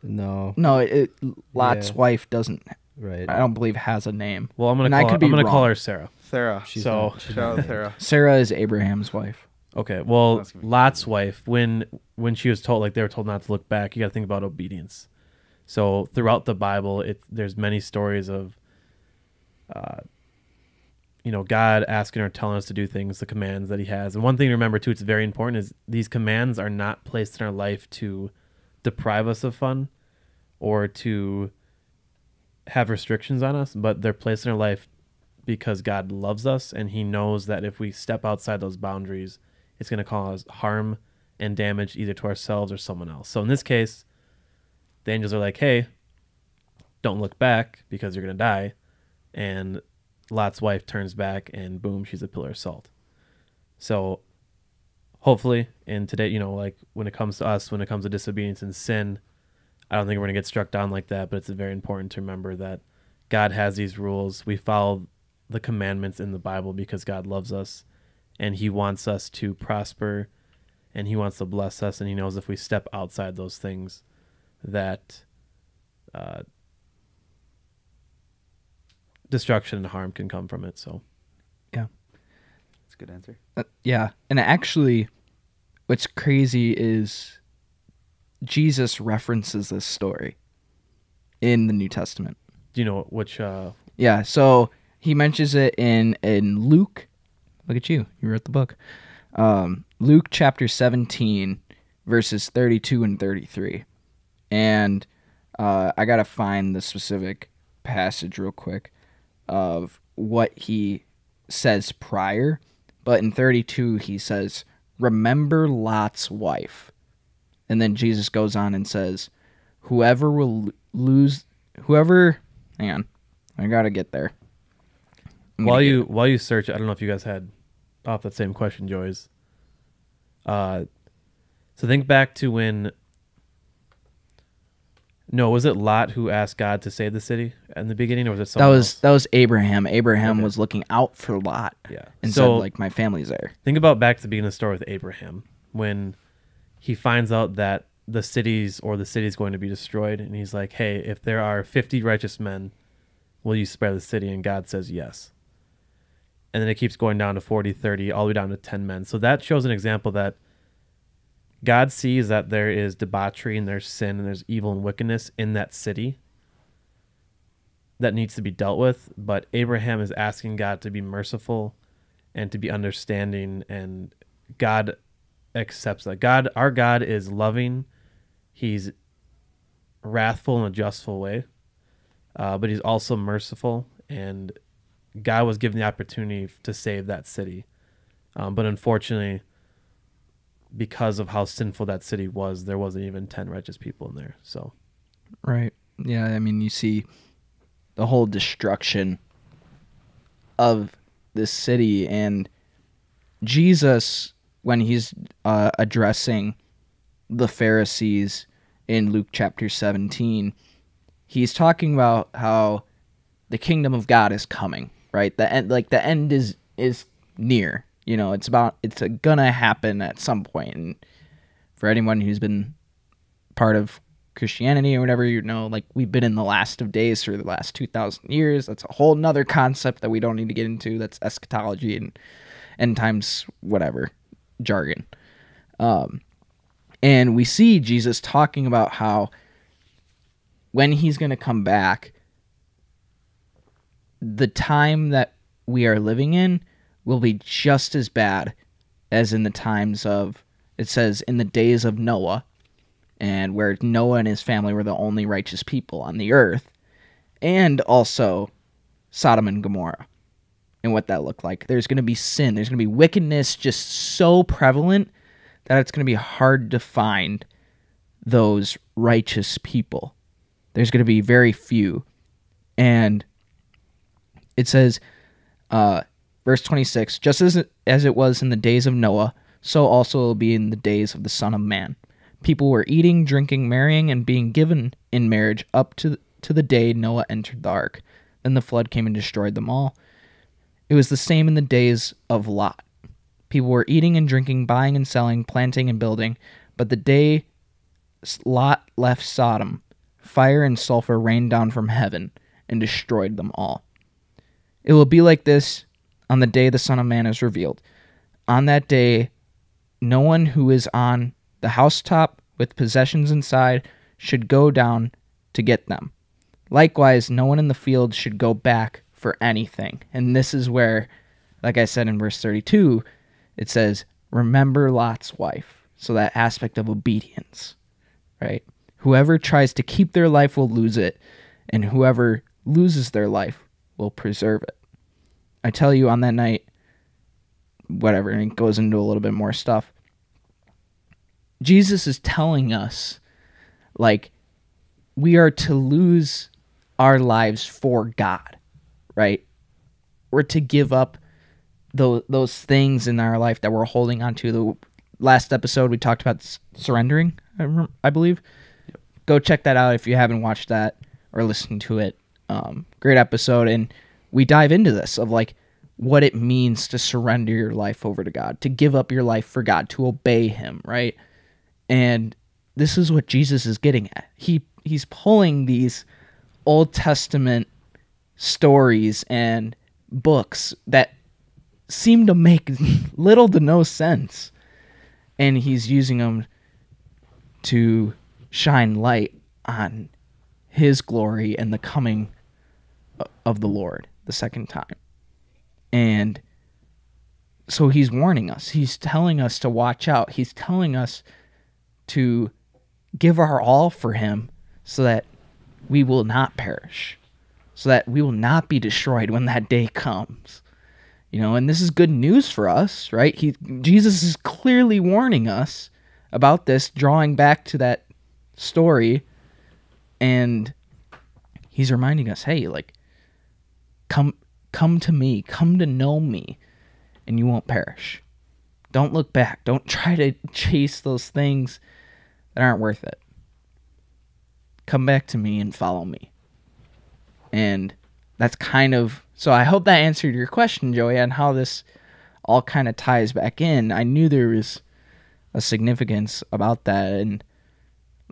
[SPEAKER 4] No.
[SPEAKER 2] no, Lot's
[SPEAKER 4] Yeah.
[SPEAKER 2] wife doesn't.
[SPEAKER 4] Right.
[SPEAKER 2] I don't believe has a name.
[SPEAKER 1] Well, I'm
[SPEAKER 2] And I could be
[SPEAKER 1] gonna call
[SPEAKER 2] wrong.
[SPEAKER 1] her Sarah.
[SPEAKER 3] Sarah.
[SPEAKER 4] She's
[SPEAKER 1] So-
[SPEAKER 4] not- she's
[SPEAKER 3] Shout
[SPEAKER 4] not
[SPEAKER 3] out
[SPEAKER 4] there.
[SPEAKER 3] Sarah.
[SPEAKER 2] Sarah is Abraham's wife.
[SPEAKER 1] Okay, well,
[SPEAKER 3] That's gonna be
[SPEAKER 1] Lot's wife, when she was told, like they were told not to look back, you got to think about obedience. So throughout the Bible, there's many stories of, God asking or telling us to do things, the commands that He has. And one thing to remember too, it's very important, is these commands are not placed in our life to deprive us of fun or to have restrictions on us, but they're placed in our life because God loves us, and He knows that if we step outside those boundaries, it's going to cause harm and damage either to ourselves or someone else. So in this case, the angels are like, hey, don't look back because you're going to die. And Lot's wife turns back and boom, she's a pillar of salt. So hopefully, and today, like when it comes to us, when it comes to disobedience and sin, I don't think we're going to get struck down like that, but it's very important to remember that God has these rules. We follow the commandments in the Bible because God loves us, and He wants us to prosper, and He wants to bless us, and He knows if we step outside those things that destruction and harm can come from it. So
[SPEAKER 3] That's a good answer.
[SPEAKER 2] Yeah, and actually, what's crazy is Jesus references this story in the New Testament.
[SPEAKER 1] do you know which
[SPEAKER 2] Yeah, so he mentions it in Luke. Look at you wrote the book. Luke chapter 17, verses 32 and 33. And I got to find the specific passage real quick of what he says prior. But in 32, he says, remember Lot's wife. And then Jesus goes on and says, hang on, I got to get there.
[SPEAKER 1] while you search, I don't know if you guys had off that same question, Joyce. So think back to when. No, was it Lot who asked God to save the city in the beginning, or was it someone else?
[SPEAKER 2] That was Abraham. Abraham
[SPEAKER 1] Okay.
[SPEAKER 2] was looking out for Lot
[SPEAKER 1] Yeah.
[SPEAKER 2] and
[SPEAKER 1] So
[SPEAKER 2] said, like, my family's there.
[SPEAKER 1] think about back to the beginning of the story with Abraham when he finds out that the city's going to be destroyed, and he's like, "Hey, if there are 50 righteous men, will you spare the city?" And God says yes. And then it keeps going down to 40, 30, all the way down to 10 men. So that shows an example that God sees that there is debauchery and there's sin and there's evil and wickedness in that city that needs to be dealt with. But Abraham is asking God to be merciful and to be understanding, and God accepts that. Our God is loving. He's wrathful in a justful way, but He's also merciful, and God was given the opportunity to save that city. But unfortunately, because of how sinful that city was, there wasn't even 10 righteous people in there. So
[SPEAKER 2] Right. Yeah, I mean, you see the whole destruction of this city, and Jesus, when he's addressing the Pharisees in Luke chapter 17, he's talking about how the kingdom of God is coming, right? The end is near. You know, it's gonna happen at some point. And for anyone who's been part of Christianity or whatever, you know, like, we've been in the last of days for the last 2,000 years. That's a whole nother concept that we don't need to get into. That's eschatology and end times, whatever, jargon. And we see Jesus talking about how when he's going to come back, the time that we are living in will be just as bad as in the times of, it says, in the days of Noah, and where Noah and his family were the only righteous people on the earth, and also Sodom and Gomorrah and what that looked like. There's going to be sin. There's going to be wickedness just so prevalent that it's going to be hard to find those righteous people. There's going to be very few. And it says, verse 26, just as it was in the days of Noah, so also it will be in the days of the Son of Man. People were eating, drinking, marrying, and being given in marriage up to the day Noah entered the ark. Then the flood came and destroyed them all. It was the same in the days of Lot. People were eating and drinking, buying and selling, planting and building. But the day Lot left Sodom, fire and sulfur rained down from heaven and destroyed them all. It will be like this on the day the Son of Man is revealed. On that day, no one who is on the housetop with possessions inside should go down to get them. Likewise, no one in the field should go back for anything. And this is where, like I said in verse 32, it says, remember Lot's wife. So that aspect of obedience, right? Whoever tries to keep their life will lose it, and whoever loses their life will preserve it. I tell you, on that night, whatever, and it goes into a little bit more stuff. Jesus is telling us, like, we are to lose our lives for God, right? We're to give up those things in our life that we're holding on to. The last episode, we talked about surrendering, I believe. Yep. Go check that out if you haven't watched that or listened to it. Great episode, and we dive into this of, like, what it means to surrender your life over to God, to give up your life for God, to obey Him, right? And this is what Jesus is getting at. He's pulling these Old Testament stories and books that seem to make little to no sense, and he's using them to shine light on His glory and the coming of the Lord the second time. And so he's warning us. He's telling us to watch out. He's telling us to give our all for Him so that we will not perish, so that we will not be destroyed when that day comes. You know, and this is good news for us, right? Jesus is clearly warning us about this, drawing back to that story, and he's reminding us, hey, like, come to me, come to know me, and you won't perish. Don't look back. Don't try to chase those things that aren't worth it. Come back to me and follow me. And that's kind of... So I hope that answered your question, Joey, on how this all kind of ties back in. I knew there was a significance about that, and,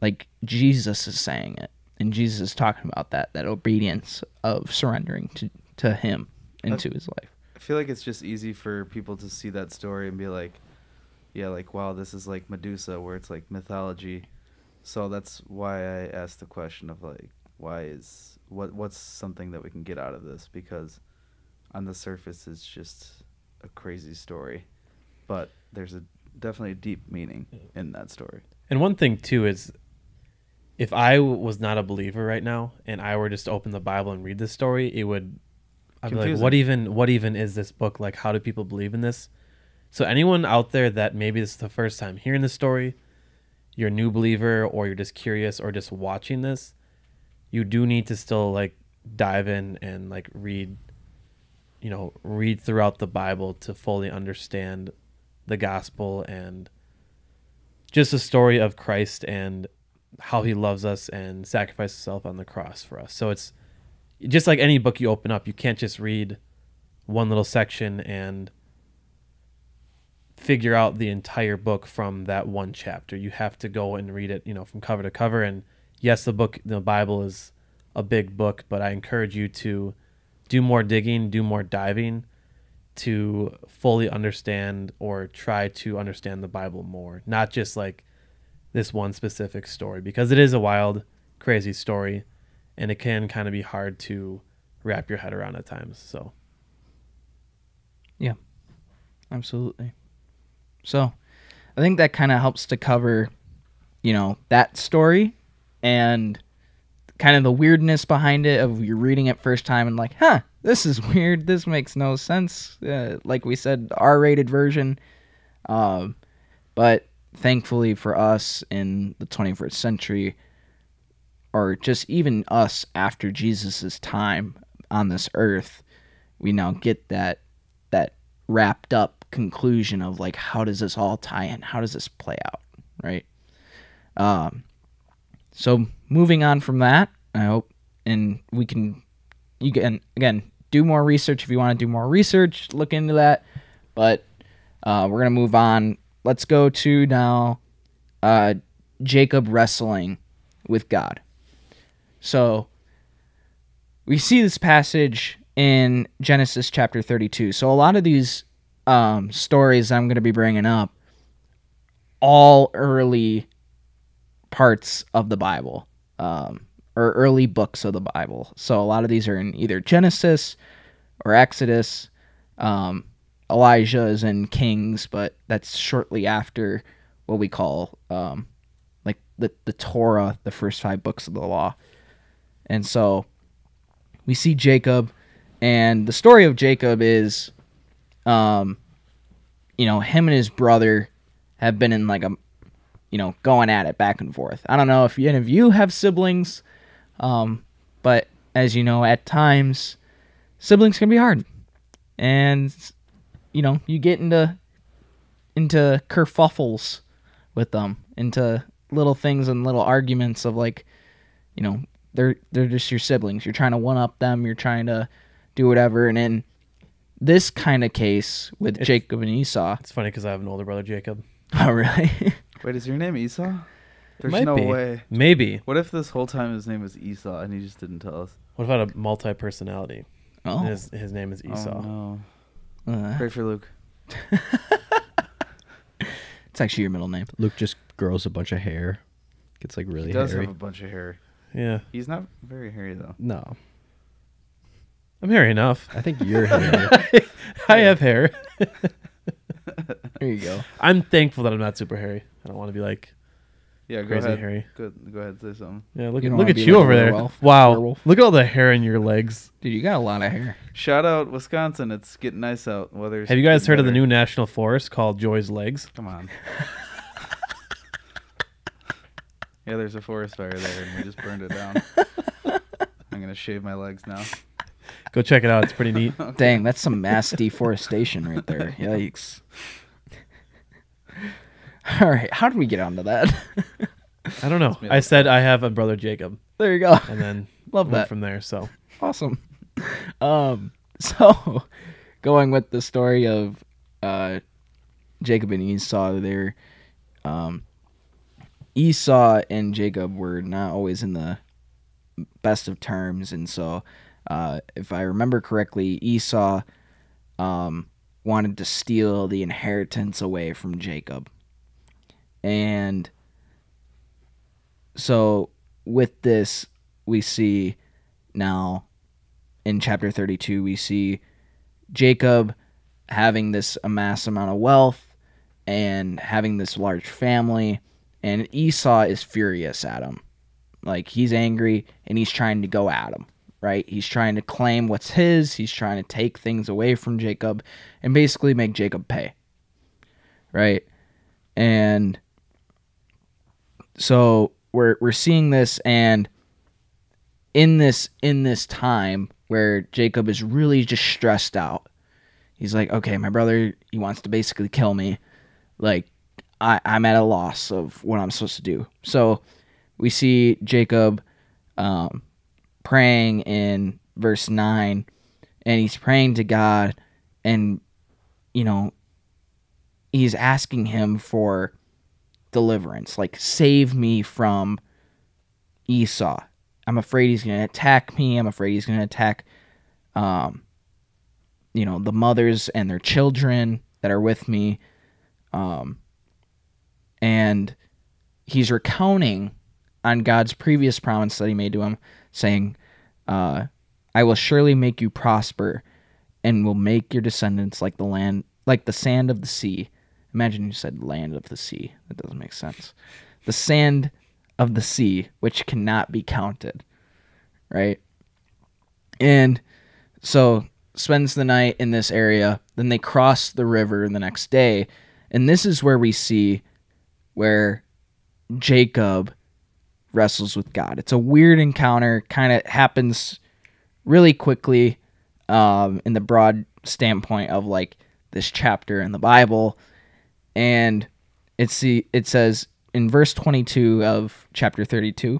[SPEAKER 2] like, Jesus is saying it. And Jesus is talking about that obedience of surrendering to Him and to His life.
[SPEAKER 3] I feel like it's just easy for people to see that story and be like, yeah, like, wow, this is like Medusa, where it's like mythology. So that's why I asked the question of, like, what's something that we can get out of this? Because on the surface it's just a crazy story, but there's definitely a deep meaning in that story.
[SPEAKER 1] And one thing too is, if I was not a believer right now and I were just to open the Bible and read this story, I'd be like, what even is this book? Like, how do people believe in this? So anyone out there that maybe this is the first time hearing this story, you're a new believer, or you're just curious, or just watching this, you do need to still, like, dive in and, like, read throughout the Bible to fully understand the gospel and just the story of Christ and how he loves us and sacrificed himself on the cross for us. So it's just like any book you open up. You can't just read one little section and figure out the entire book from that one chapter. You have to go and read it, from cover to cover. And yes, the Bible is a big book, but I encourage you to do more digging, do more diving to fully understand or try to understand the Bible more, not just like this one specific story, because it is a wild, crazy story, and it can kind of be hard to wrap your head around at times. So,
[SPEAKER 2] yeah, absolutely. So, I think that kind of helps to cover, that story and kind of the weirdness behind it of you're reading it first time and like, this is weird. This makes no sense. Like we said, R-rated version. But thankfully for us in the 21st century, or just even us after Jesus' time on this earth, we now get that wrapped up conclusion of like, how does this all tie in? How does this play out? Right? So moving on from that, I hope, and you can again do more research if you want to do more research, look into that. But we're gonna move on. Let's go to now Jacob wrestling with God. So we see this passage in Genesis chapter 32. So a lot of these stories I'm going to be bringing up, all early parts of the Bible, or early books of the Bible. So a lot of these are in either Genesis or Exodus. Elijah is in Kings, but that's shortly after what we call like the Torah, the first 5 books of the law. And so we see Jacob, and the story of Jacob is, him and his brother have been in like a, going at it back and forth. I don't know if any of you have siblings, but as you know, at times siblings can be hard, and you get into kerfuffles with them, into little things and little arguments of like, they're just your siblings. You're trying to one up them. You're trying to do whatever. And in this kind of case with Jacob and Esau,
[SPEAKER 1] it's funny because I have an older brother, Jacob.
[SPEAKER 2] Oh, really?
[SPEAKER 3] Wait, is your name Esau? There's
[SPEAKER 1] Might
[SPEAKER 3] no
[SPEAKER 1] be.
[SPEAKER 3] way.
[SPEAKER 1] Maybe.
[SPEAKER 3] What if this whole time his name was Esau and he just didn't tell us?
[SPEAKER 1] What about a multi-personality?
[SPEAKER 2] Oh,
[SPEAKER 1] His name is Esau.
[SPEAKER 3] Oh, no. Pray for Luke.
[SPEAKER 2] It's actually your middle name.
[SPEAKER 4] Luke just grows a bunch of hair. Gets like really
[SPEAKER 3] He does
[SPEAKER 4] hairy.
[SPEAKER 3] have a bunch of hair.
[SPEAKER 1] Yeah.
[SPEAKER 3] He's not very hairy though.
[SPEAKER 4] No,
[SPEAKER 1] I'm hairy enough.
[SPEAKER 4] I think you're hairy.
[SPEAKER 1] I have hair.
[SPEAKER 2] There you go.
[SPEAKER 1] I'm thankful that I'm not super hairy. I don't want to be like
[SPEAKER 3] Yeah, go
[SPEAKER 1] crazy
[SPEAKER 3] ahead.
[SPEAKER 1] hairy.
[SPEAKER 3] Go ahead, say something.
[SPEAKER 1] Yeah, look
[SPEAKER 2] You
[SPEAKER 1] at
[SPEAKER 2] don't
[SPEAKER 1] look
[SPEAKER 2] wanna
[SPEAKER 1] at
[SPEAKER 2] be
[SPEAKER 1] you
[SPEAKER 2] like a
[SPEAKER 1] over there.
[SPEAKER 2] werewolf.
[SPEAKER 1] Wow.
[SPEAKER 2] Werewolf.
[SPEAKER 1] Look at all the hair in your legs.
[SPEAKER 2] Dude, you got a lot of hair.
[SPEAKER 3] Shout out Wisconsin. It's getting nice out. Weather's
[SPEAKER 1] Have you guys
[SPEAKER 3] getting
[SPEAKER 1] heard of the
[SPEAKER 3] better.
[SPEAKER 1] new national forest called Joy's Legs?
[SPEAKER 3] Come on. Yeah, there's a forest fire there, and we just burned it down. I'm gonna shave my legs now.
[SPEAKER 1] Go check it out. It's pretty neat.
[SPEAKER 2] Dang, that's some mass deforestation right there. Yikes. All right, how did we get onto that?
[SPEAKER 1] I don't know. I said I have a brother, Jacob,
[SPEAKER 2] There you go.
[SPEAKER 1] and then
[SPEAKER 2] Love
[SPEAKER 1] went
[SPEAKER 2] that.
[SPEAKER 1] from there. So
[SPEAKER 2] Awesome. So going with the story of Jacob and Esau, there, Esau and Jacob were not always in the best of terms, and so if I remember correctly, Esau wanted to steal the inheritance away from Jacob. And so with this, we see now in chapter 32, we see Jacob having this amass amount of wealth and having this large family, and Esau is furious at him. Like, he's angry and he's trying to go at him, right? He's trying to claim what's his. He's trying to take things away from Jacob and basically make Jacob pay, right? And so we're seeing this, and in this time where Jacob is really just stressed out, he's like, okay, my brother, he wants to basically kill me. Like, I'm at a loss of what I'm supposed to do. So we see Jacob praying in verse 9, and he's praying to God, and, he's asking him for deliverance, like, save me from Esau. I'm afraid he's going to attack me. I'm afraid he's going to attack, the mothers and their children that are with me. And he's recounting on God's previous promise that he made to him, saying, I will surely make you prosper and will make your descendants like the sand of the sea. Imagine you said land of the sea. That doesn't make sense. The sand of the sea, which cannot be counted, right? And so spends the night in this area. Then they cross the river the next day. And this is where we see where Jacob wrestles with God. It's a weird encounter, kind of happens really quickly in the broad standpoint of like this chapter in the Bible. And it says in verse 22 of chapter 32,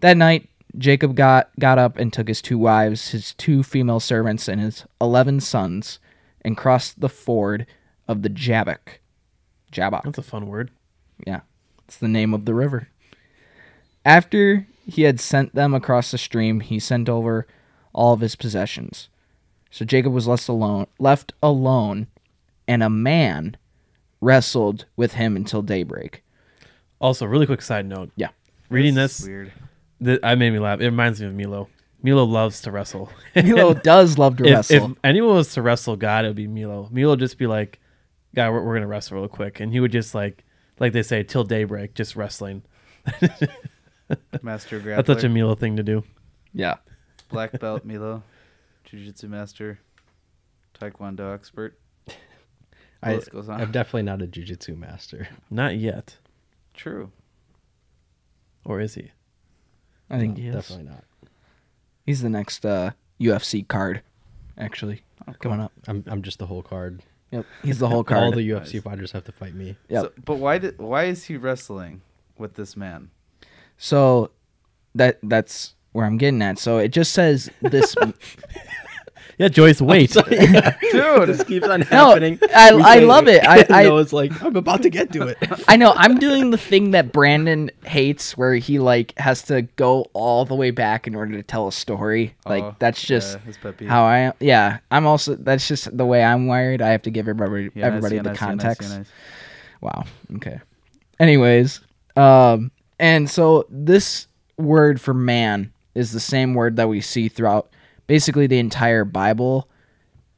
[SPEAKER 2] that night Jacob got up and took his 2 wives, his 2 female servants, and his 11 sons, and crossed the ford of the Jabbok.
[SPEAKER 1] That's a fun word.
[SPEAKER 2] Yeah, it's the name of the river. After he had sent them across the stream, he sent over all of his possessions. So Jacob was left alone, and a man wrestled with him until daybreak.
[SPEAKER 1] Also, really quick side note.
[SPEAKER 2] Yeah.
[SPEAKER 1] Reading this,
[SPEAKER 3] weird.
[SPEAKER 1] I made me laugh. It reminds me of Milo. Milo loves to wrestle.
[SPEAKER 2] Milo does love to wrestle.
[SPEAKER 1] If anyone was to wrestle God, it would be Milo. Milo would just be like, God, we're going to wrestle real quick. And he would just like they say, till daybreak, just wrestling.
[SPEAKER 3] Master grappler.
[SPEAKER 1] That's such a Milo thing to do.
[SPEAKER 2] Yeah.
[SPEAKER 3] Black belt Milo. Jiu-jitsu master. Taekwondo expert. The list goes on.
[SPEAKER 4] I'm definitely not a jiu-jitsu master.
[SPEAKER 1] Not yet.
[SPEAKER 3] True.
[SPEAKER 1] Or is he?
[SPEAKER 2] I think
[SPEAKER 4] No,
[SPEAKER 2] he is.
[SPEAKER 4] Definitely not.
[SPEAKER 2] He's the next UFC card, actually, coming up.
[SPEAKER 4] I'm just the whole card.
[SPEAKER 2] Yep, he's the whole card.
[SPEAKER 4] All the UFC fighters have to fight me.
[SPEAKER 2] Yep.
[SPEAKER 3] So, but why is he wrestling with this man?
[SPEAKER 2] So that's where I'm getting at. So it just says this.
[SPEAKER 1] Yeah, Joyce, wait.
[SPEAKER 4] Dude, this keeps on happening.
[SPEAKER 2] I love it. I
[SPEAKER 4] was like, I'm about to get to it.
[SPEAKER 2] I know I'm doing the thing that Brandon hates, where he like has to go all the way back in order to tell a story. Like that's just
[SPEAKER 3] his pet peeve.
[SPEAKER 2] how I am. Yeah, I'm also. That's just the way I'm wired. I have to give everybody the context. Wow. Okay. Anyways, and so this word for man is the same word that we see throughout basically the entire Bible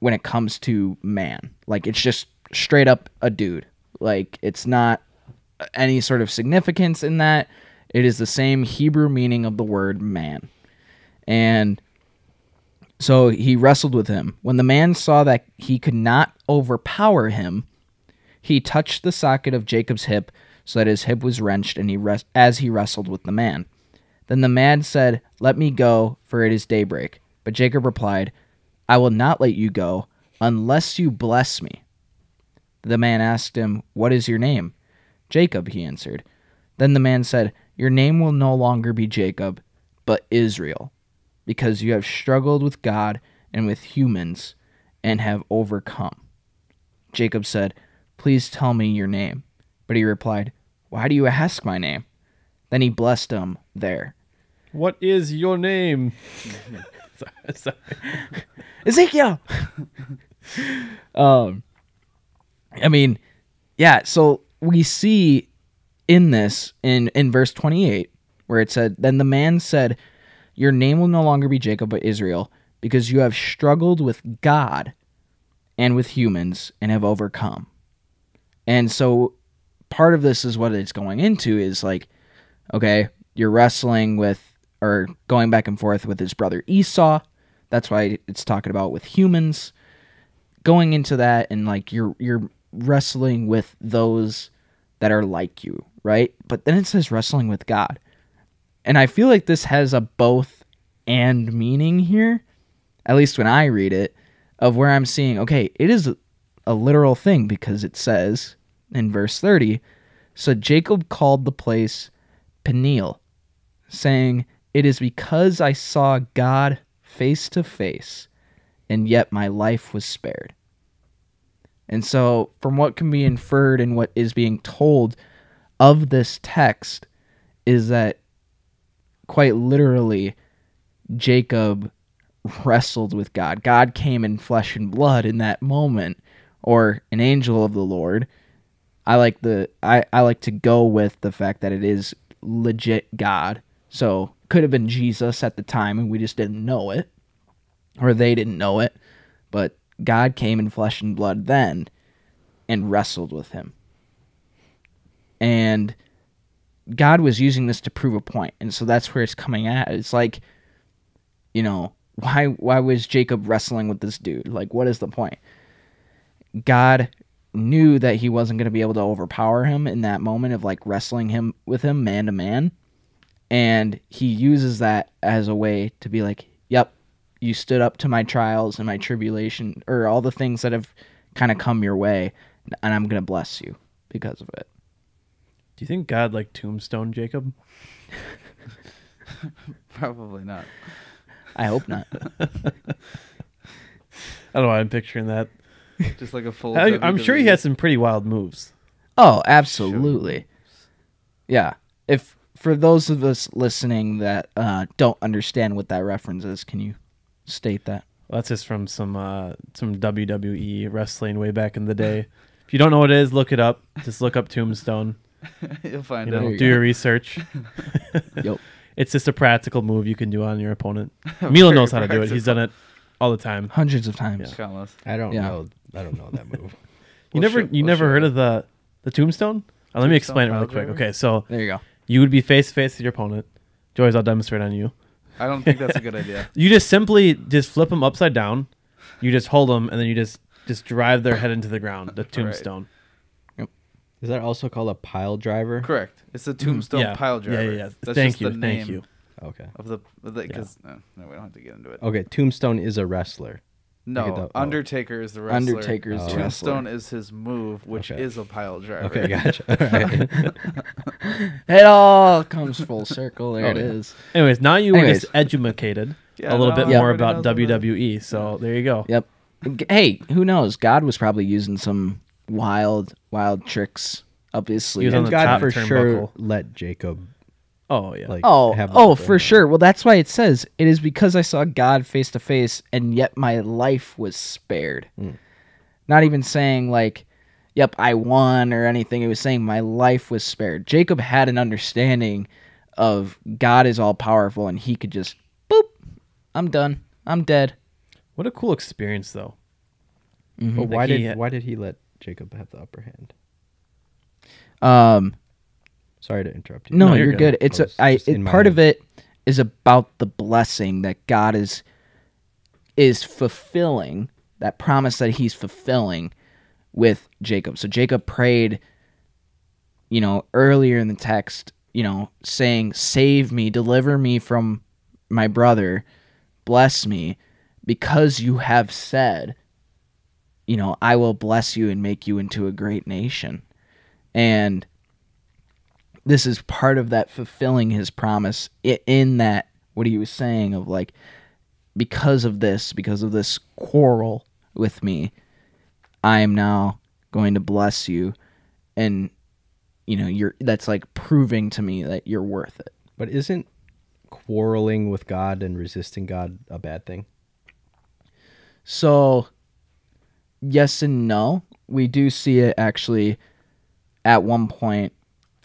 [SPEAKER 2] when it comes to man. Like, it's just straight up a dude. Like, it's not any sort of significance in that. It is the same Hebrew meaning of the word man. And so he wrestled with him. When the man saw that he could not overpower him, he touched the socket of Jacob's hip so that his hip was wrenched and as he wrestled with the man. Then the man said, "Let me go, for it is daybreak." But Jacob replied, "I will not let you go unless you bless me." The man asked him, "What is your name?" "Jacob," he answered. Then the man said, "Your name will no longer be Jacob, but Israel, because you have struggled with God and with humans and have overcome." Jacob said, "Please tell me your name." But he replied, "Why do you ask my name?" Then he blessed him there.
[SPEAKER 1] What is your name? Sorry.
[SPEAKER 2] Ezekiel. I mean, yeah, so we see in this, in verse 28, where it said, "Then the man said, your name will no longer be Jacob, but Israel, because you have struggled with God and with humans and have overcome." And so part of this is what it's going into is like, okay, you're wrestling with, or going back and forth with his brother Esau. That's why it's talking about with humans. Going into that, and like you're wrestling with those that are like you, right? But then it says wrestling with God. And I feel like this has a both and meaning here, at least when I read it, of where I'm seeing, okay, it is a literal thing, because it says in verse 30, "So Jacob called the place Peniel, saying, "It is because I saw God face to face, and yet my life was spared." And so, from what can be inferred and what is being told of this text is that quite literally Jacob wrestled with God. God came in flesh and blood in that moment, or an angel of the Lord. I like to go with the fact that it is legit God. So could have been Jesus at the time and we just didn't know it, or they didn't know it, but God came in flesh and blood then and wrestled with him. And God was using this to prove a point. And so that's where it's coming at. It's like, why was Jacob wrestling with this dude? Like, what is the point? God knew that he wasn't going to be able to overpower him in that moment of like wrestling with him man to man. And he uses that as a way to be like, yep, you stood up to my trials and my tribulation, or all the things that have kind of come your way, and I'm going to bless you because of it.
[SPEAKER 1] Do you think God like tombstone Jacob?
[SPEAKER 3] Probably not.
[SPEAKER 2] I hope not.
[SPEAKER 1] I don't know why I'm picturing that.
[SPEAKER 3] Just like a full.
[SPEAKER 1] I'm sure he
[SPEAKER 3] WWE.
[SPEAKER 1] has some pretty wild moves.
[SPEAKER 2] Oh, absolutely. Yeah. If for those of us listening that don't understand what that reference is, can you state that?
[SPEAKER 1] Well, that's just from some WWE wrestling way back in the day. If you don't know what it is, look it up. Just look up Tombstone.
[SPEAKER 3] You'll find
[SPEAKER 1] You know,
[SPEAKER 3] it.
[SPEAKER 1] do your research.
[SPEAKER 2] Yep.
[SPEAKER 1] It's just a practical move you can do on your opponent. Milo knows how to do it. He's done it all the time.
[SPEAKER 2] Hundreds of times.
[SPEAKER 1] Yeah.
[SPEAKER 3] Countless.
[SPEAKER 4] I don't
[SPEAKER 2] Yeah.
[SPEAKER 4] know. I don't know that move.
[SPEAKER 1] You
[SPEAKER 3] We'll
[SPEAKER 1] never
[SPEAKER 3] show
[SPEAKER 1] heard
[SPEAKER 3] it.
[SPEAKER 1] of the Tombstone? Let me explain it
[SPEAKER 3] Tombstone
[SPEAKER 1] really
[SPEAKER 3] pile
[SPEAKER 1] quick.
[SPEAKER 3] driver?
[SPEAKER 1] Okay, so
[SPEAKER 2] There you go.
[SPEAKER 1] you would be face to face with your opponent. Joyce, I'll demonstrate on you.
[SPEAKER 3] I don't think that's a good idea.
[SPEAKER 1] You just simply flip them upside down. You just hold them, and then you just drive their head into the ground. The tombstone.
[SPEAKER 4] Is that also called a pile driver?
[SPEAKER 3] Correct. It's a tombstone
[SPEAKER 1] Yeah.
[SPEAKER 3] pile driver.
[SPEAKER 1] Yeah.
[SPEAKER 3] That's
[SPEAKER 1] Thank
[SPEAKER 3] just
[SPEAKER 1] you.
[SPEAKER 3] the
[SPEAKER 1] Thank
[SPEAKER 3] name
[SPEAKER 1] you.
[SPEAKER 4] Okay.
[SPEAKER 3] of the because no, we don't have to get into it.
[SPEAKER 4] Okay. Tombstone is a wrestler.
[SPEAKER 3] No,
[SPEAKER 4] Look at the-
[SPEAKER 3] Undertaker is the wrestler.
[SPEAKER 2] Undertaker is the
[SPEAKER 3] Tombstone
[SPEAKER 2] wrestler.
[SPEAKER 3] is his move, which
[SPEAKER 4] Okay.
[SPEAKER 3] is a pile driver.
[SPEAKER 4] Okay, gotcha. All right.
[SPEAKER 2] It all comes full circle. There it
[SPEAKER 4] yeah.
[SPEAKER 2] is.
[SPEAKER 1] Anyways, now you were
[SPEAKER 2] Anyways.
[SPEAKER 1] just educated
[SPEAKER 3] Yeah,
[SPEAKER 1] a little
[SPEAKER 3] now
[SPEAKER 1] bit more
[SPEAKER 3] everybody
[SPEAKER 1] about
[SPEAKER 3] knows about it.
[SPEAKER 1] WWE. So there you go.
[SPEAKER 2] Yep. Hey, who knows? God was probably using some wild tricks. Obviously.
[SPEAKER 1] He was on
[SPEAKER 4] And
[SPEAKER 1] the
[SPEAKER 4] God
[SPEAKER 1] top
[SPEAKER 4] for sure
[SPEAKER 1] turnbuckle.
[SPEAKER 4] let Jacob
[SPEAKER 1] Oh yeah.
[SPEAKER 4] like have the
[SPEAKER 2] Oh,
[SPEAKER 4] upper
[SPEAKER 2] for
[SPEAKER 4] hand.
[SPEAKER 2] sure. Well, that's why it says, "It is because I saw God face to face, and yet my life was spared." Not even saying like, "Yep, I won" or anything. It was saying my life was spared. Jacob had an understanding of God is all powerful, and he could just boop, I'm done. I'm dead.
[SPEAKER 1] What a cool experience, though.
[SPEAKER 4] But
[SPEAKER 1] Like
[SPEAKER 4] why did he let Jacob have the upper hand?
[SPEAKER 2] Um,
[SPEAKER 4] Sorry to interrupt you.
[SPEAKER 2] No,
[SPEAKER 1] No,
[SPEAKER 2] you're
[SPEAKER 1] you're
[SPEAKER 2] good.
[SPEAKER 1] good.
[SPEAKER 2] It's
[SPEAKER 4] Just in my
[SPEAKER 2] part of
[SPEAKER 4] head.
[SPEAKER 2] it is about the blessing that God is fulfilling, that promise that he's fulfilling with Jacob. So Jacob prayed, earlier in the text, saying, "Save me, deliver me from my brother, bless me, because you have said, I will bless you and make you into a great nation." And this is part of that fulfilling his promise in that, what he was saying of like, because of this quarrel with me, I am now going to bless you. And, that's like proving to me that you're worth it.
[SPEAKER 4] But isn't quarreling with God and resisting God a bad thing?
[SPEAKER 2] So, yes and no. We do see it actually at one point.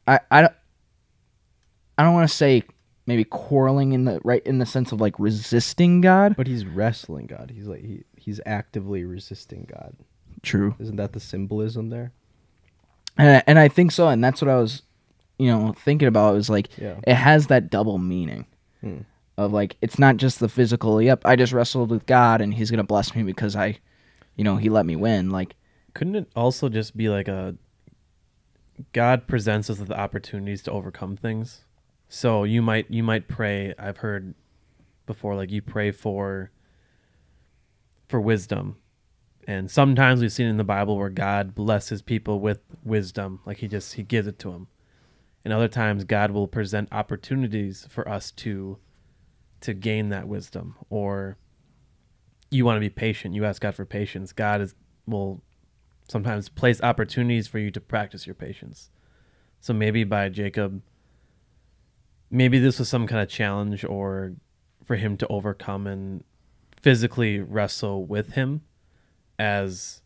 [SPEAKER 2] I don't want to say maybe quarreling in the sense of like resisting God.
[SPEAKER 4] But he's wrestling God. He's like he's actively resisting God.
[SPEAKER 2] True.
[SPEAKER 4] Isn't that the symbolism there?
[SPEAKER 2] And I think so, and that's what I was, thinking about. It was like,
[SPEAKER 4] Yeah.
[SPEAKER 2] it has that double meaning of like, it's not just the physical. Yep, I just wrestled with God, and He's gonna bless me because He let me win. Like,
[SPEAKER 1] Couldn't it also just be like God presents us with opportunities to overcome things? So you might pray. I've heard before, like you pray for wisdom, and sometimes we've seen in the Bible where God blesses people with wisdom, like He gives it to them, and other times God will present opportunities for us to gain that wisdom. Or you want to be patient, you ask God for patience. Will sometimes place opportunities for you to practice your patience. So maybe by Jacob, maybe this was some kind of challenge, or for him to overcome and physically wrestle with him, as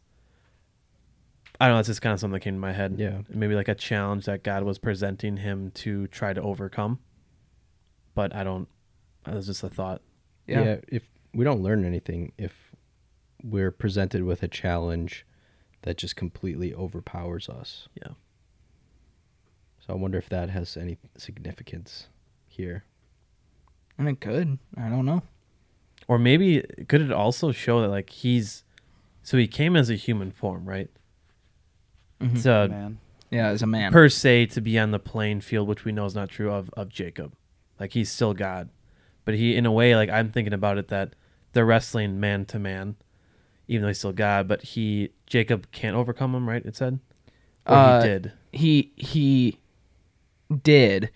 [SPEAKER 1] I don't know, it's just kind of something that came to my head.
[SPEAKER 4] Yeah.
[SPEAKER 1] Maybe like a challenge that God was presenting him to try to overcome. But it was just a thought.
[SPEAKER 4] Yeah. If we don't learn anything, if we're presented with a challenge that just completely overpowers us.
[SPEAKER 1] Yeah.
[SPEAKER 4] So I wonder if that has any significance here.
[SPEAKER 2] And it could. I don't know.
[SPEAKER 1] Or maybe could it also show that like he came as a human form, right?
[SPEAKER 2] Mhm.
[SPEAKER 1] To
[SPEAKER 3] Man.
[SPEAKER 2] Yeah, as a man.
[SPEAKER 1] per se to be on the playing field, which we know is not true of Jacob. Like he's still God. But he, in a way, like I'm thinking about it, that they're wrestling man to man, even though he's still God, but Jacob can't overcome him, right? It said? Or he did.
[SPEAKER 2] He did,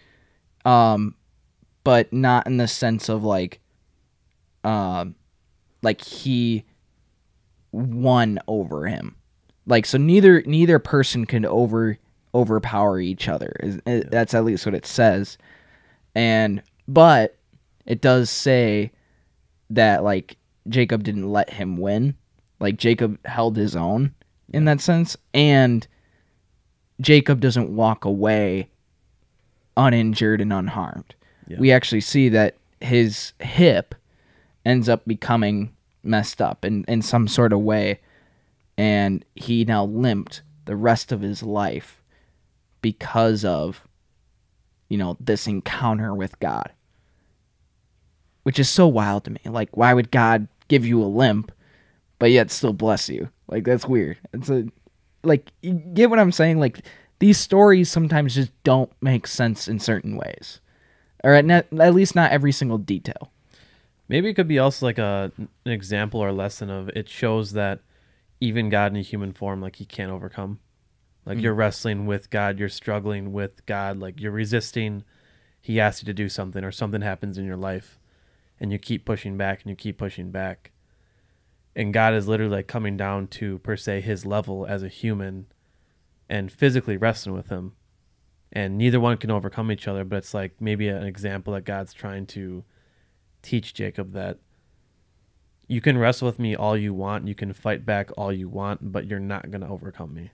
[SPEAKER 2] but not in the sense of like he won over him. Like, so neither person can overpower each other. That's at least what it says. But it does say that like Jacob didn't let him win. Like Jacob held his own in that sense, and Jacob doesn't walk away uninjured and unharmed.
[SPEAKER 1] Yeah.
[SPEAKER 2] We actually see that his hip ends up becoming messed up in some sort of way, and he now limped the rest of his life because of, this encounter with God, which is so wild to me. Like, why would God give you a limp but yet still bless you? Like, that's weird. You get what I'm saying? Like, these stories sometimes just don't make sense in certain ways, or at least not every single detail.
[SPEAKER 1] Maybe it could be also like an example or lesson of, it shows that even God in a human form, like he can't overcome. Like you're wrestling with God, you're struggling with God, like you're resisting. He asks you to do something, or something happens in your life, and you keep pushing back and you keep pushing back. And God is literally like coming down to, per se, his level as a human and physically wrestling with him. And neither one can overcome each other, but it's like maybe an example that God's trying to teach Jacob, that you can wrestle with me all you want, you can fight back all you want, but you're not going to overcome me.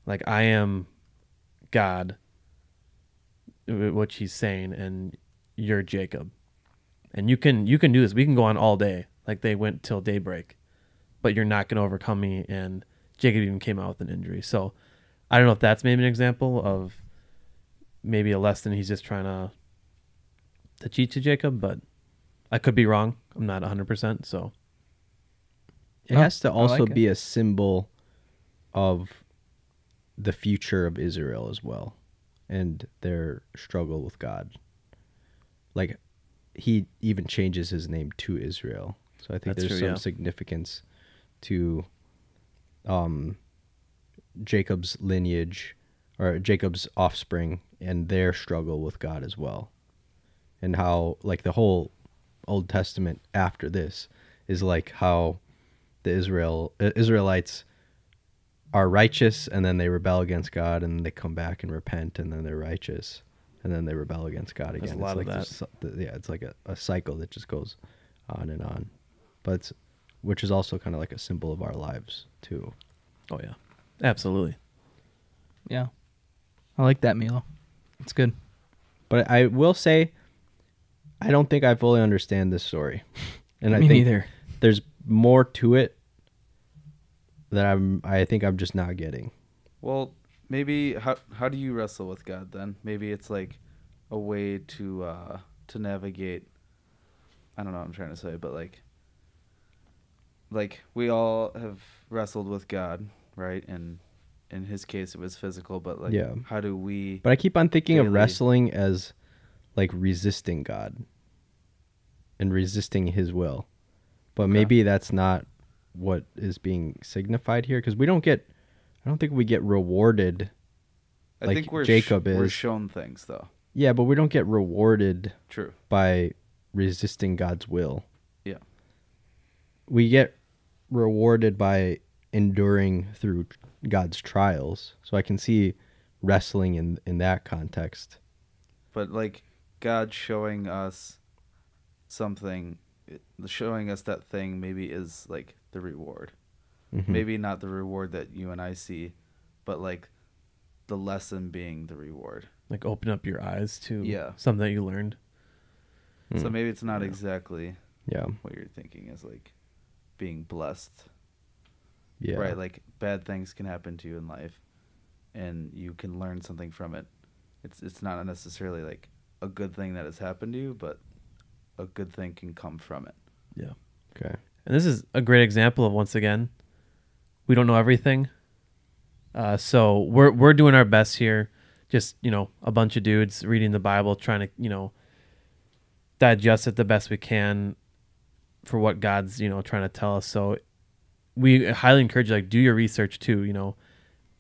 [SPEAKER 1] Like, I am God, which he's saying, and you're Jacob. And you can do this. We can go on all day. Like they went till daybreak, but you're not going to overcome me. And Jacob even came out with an injury. So I don't know if that's maybe an example of maybe a lesson he's just trying to teach to Jacob, but I could be wrong. I'm not 100%. So
[SPEAKER 4] It has to
[SPEAKER 2] I
[SPEAKER 4] also
[SPEAKER 2] like it.
[SPEAKER 4] be a symbol of the future of Israel as well, and their struggle with God. Like, he even changes his name to Israel. So I think
[SPEAKER 1] That's
[SPEAKER 4] there's
[SPEAKER 1] true,
[SPEAKER 4] some
[SPEAKER 1] yeah.
[SPEAKER 4] significance to Jacob's lineage, or Jacob's offspring, and their struggle with God as well. And how, like, the whole Old Testament after this is like how the Israelites are righteous, and then they rebel against God, and they come back and repent, and then they're righteous, and then they rebel against God again.
[SPEAKER 1] There's a lot of that.
[SPEAKER 4] It's like a cycle that just goes on and on. But which is also kind of like a symbol of our lives too.
[SPEAKER 1] Oh yeah, absolutely.
[SPEAKER 2] Yeah, I like that, Milo. It's good.
[SPEAKER 4] But I will say, I don't think I fully understand this story, and
[SPEAKER 2] Me
[SPEAKER 4] I think
[SPEAKER 2] neither.
[SPEAKER 4] there's more to it that I think I'm just not getting.
[SPEAKER 3] Well, maybe how do you wrestle with God then? Maybe it's like a way to navigate. I don't know what I'm trying to say, but like we all have wrestled with God, right? And in his case, it was physical, but like,
[SPEAKER 4] Yeah.
[SPEAKER 3] how do we?
[SPEAKER 4] But I keep on thinking of
[SPEAKER 3] daily-
[SPEAKER 4] wrestling as like resisting God and resisting his will. But
[SPEAKER 3] Okay.
[SPEAKER 4] maybe that's not what is being signified here, because I don't think we get rewarded
[SPEAKER 3] I
[SPEAKER 4] like
[SPEAKER 3] think we're
[SPEAKER 4] Jacob
[SPEAKER 3] we're
[SPEAKER 4] is.
[SPEAKER 3] shown things though.
[SPEAKER 4] Yeah, but we don't get rewarded
[SPEAKER 3] True.
[SPEAKER 4] by resisting God's will.
[SPEAKER 3] Yeah.
[SPEAKER 4] We get rewarded by enduring through God's trials. So I can see wrestling in that context.
[SPEAKER 3] But like God showing us something, showing us that thing maybe is like the reward.
[SPEAKER 4] Mhm.
[SPEAKER 3] Maybe not the reward that you and I see, but like the lesson being the reward.
[SPEAKER 1] Like open up your eyes to
[SPEAKER 3] Yeah.
[SPEAKER 1] something that you learned.
[SPEAKER 3] So
[SPEAKER 4] Mm.
[SPEAKER 3] maybe it's not
[SPEAKER 1] Yeah.
[SPEAKER 3] exactly
[SPEAKER 4] Yeah.
[SPEAKER 3] what you're thinking is like being blessed.
[SPEAKER 4] Yeah.
[SPEAKER 3] Right, like bad things can happen to you in life and you can learn something from it. It's not necessarily like a good thing that has happened to you, but a good thing can come from it.
[SPEAKER 1] Yeah.
[SPEAKER 4] Okay.
[SPEAKER 1] And this is a great example of, once again, we don't know everything. So we're doing our best here. Just, a bunch of dudes reading the Bible, trying to, digest it the best we can for what God's, trying to tell us. So we highly encourage you, like, do your research too,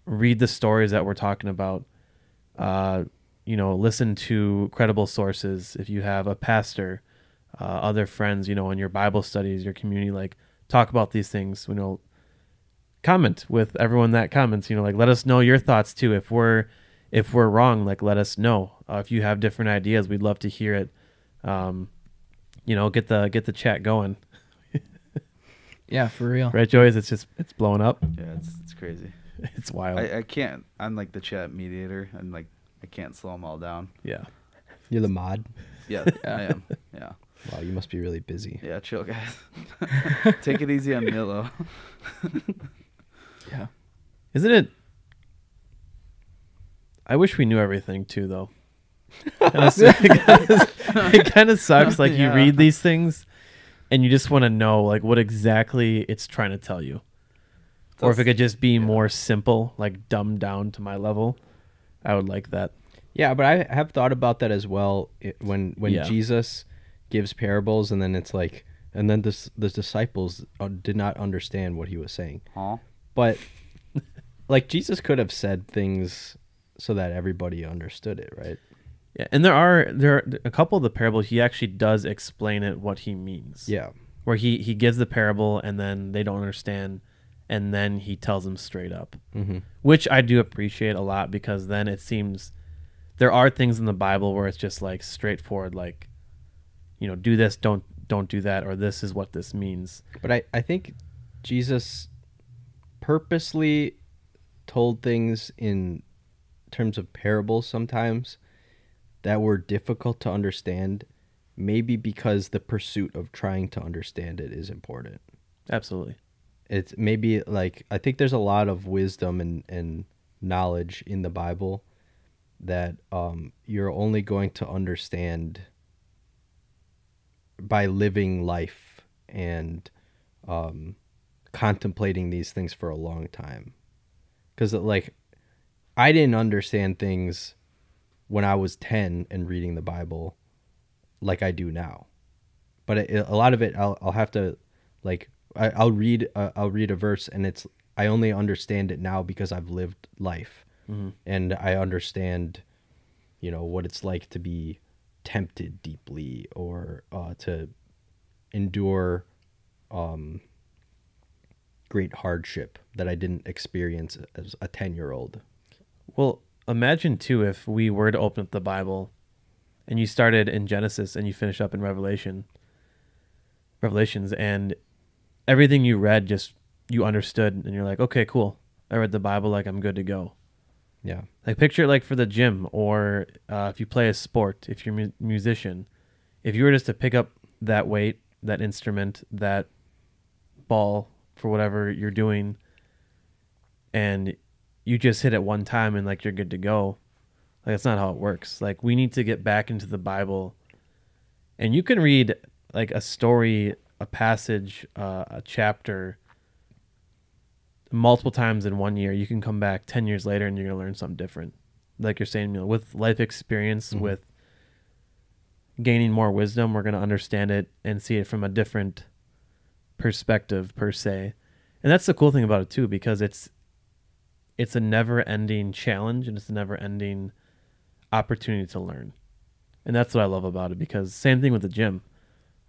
[SPEAKER 1] read the stories that we're talking about. Listen to credible sources. If you have a pastor, other friends, in your Bible studies, your community, like, talk about these things, comment with everyone that comments, like, let us know your thoughts too. If we're wrong, like, let us know. If you have different ideas, we'd love to hear it. Get the chat going.
[SPEAKER 2] Yeah, for real.
[SPEAKER 1] Right, Joyce? It's blowing up.
[SPEAKER 3] Yeah, it's crazy.
[SPEAKER 1] It's wild.
[SPEAKER 3] I can't. I'm like the chat mediator, and like I can't slow them all down.
[SPEAKER 1] Yeah.
[SPEAKER 4] You're the mod.
[SPEAKER 3] Yeah, I am. Yeah,
[SPEAKER 4] Wow, you must be really busy.
[SPEAKER 3] yeah. Chill, guys. Take it easy on Milo.
[SPEAKER 2] Yeah.
[SPEAKER 1] Isn't it? I wish we knew everything too, though. It kind of sucks. Like, you
[SPEAKER 3] Yeah.
[SPEAKER 1] read these things, and you just want to know, like, what exactly it's trying to tell you, or if it could just be more simple, like dumbed down to my level. I would like that.
[SPEAKER 4] Yeah, but I have thought about that as well. When
[SPEAKER 1] Yeah.
[SPEAKER 4] Jesus gives parables, and then it's like, and then the disciples did not understand what he was saying.
[SPEAKER 3] Huh?
[SPEAKER 4] But like, Jesus could have said things so that everybody understood it, right?
[SPEAKER 1] Yeah, and there are a couple of the parables he actually does explain it what he means.
[SPEAKER 4] Yeah.
[SPEAKER 1] Where he gives the parable and then they don't understand, and then he tells them straight up,
[SPEAKER 4] Mm-hmm.
[SPEAKER 1] which I do appreciate a lot, because then it seems there are things in the Bible where it's just like straightforward, like, do this, don't do that, or this is what this means.
[SPEAKER 4] But I think Jesus purposely told things in terms of parables sometimes that were difficult to understand, maybe because the pursuit of trying to understand it is important.
[SPEAKER 1] Absolutely.
[SPEAKER 4] It's maybe like, I think there's a lot of wisdom and knowledge in the Bible that you're only going to understand by living life and contemplating these things for a long time. Because, like, I didn't understand things when I was 10 and reading the Bible like I do now. But a lot of it, I'll have to, like, I'll read a verse, and I only understand it now because I've lived life.
[SPEAKER 1] Mm-hmm.
[SPEAKER 4] And I understand, what it's like to be tempted deeply, or to endure great hardship that I didn't experience as a 10-year-old.
[SPEAKER 1] Well, imagine too if we were to open up the Bible and you started in Genesis and you finish up in Revelations, and everything you read, just you understood, and you're like, okay, cool, I read the Bible, like, I'm good to go.
[SPEAKER 4] Yeah.
[SPEAKER 1] Like, picture it like for the gym, or if you play a sport, if you're a musician, if you were just to pick up that weight, that instrument, that ball for whatever you're doing, and you just hit it one time and, like, you're good to go. Like, that's not how it works. Like, we need to get back into the Bible, and you can read, like, a story, a passage, a chapter multiple times in 1 year. You can come back 10 years later and you're going to learn something different. Like you're saying, with life experience,
[SPEAKER 4] Mm-hmm.
[SPEAKER 1] with gaining more wisdom, we're going to understand it and see it from a different perspective, per se. And that's the cool thing about it too, because it's a never-ending challenge, and it's a never-ending opportunity to learn. And that's what I love about it, because same thing with the gym.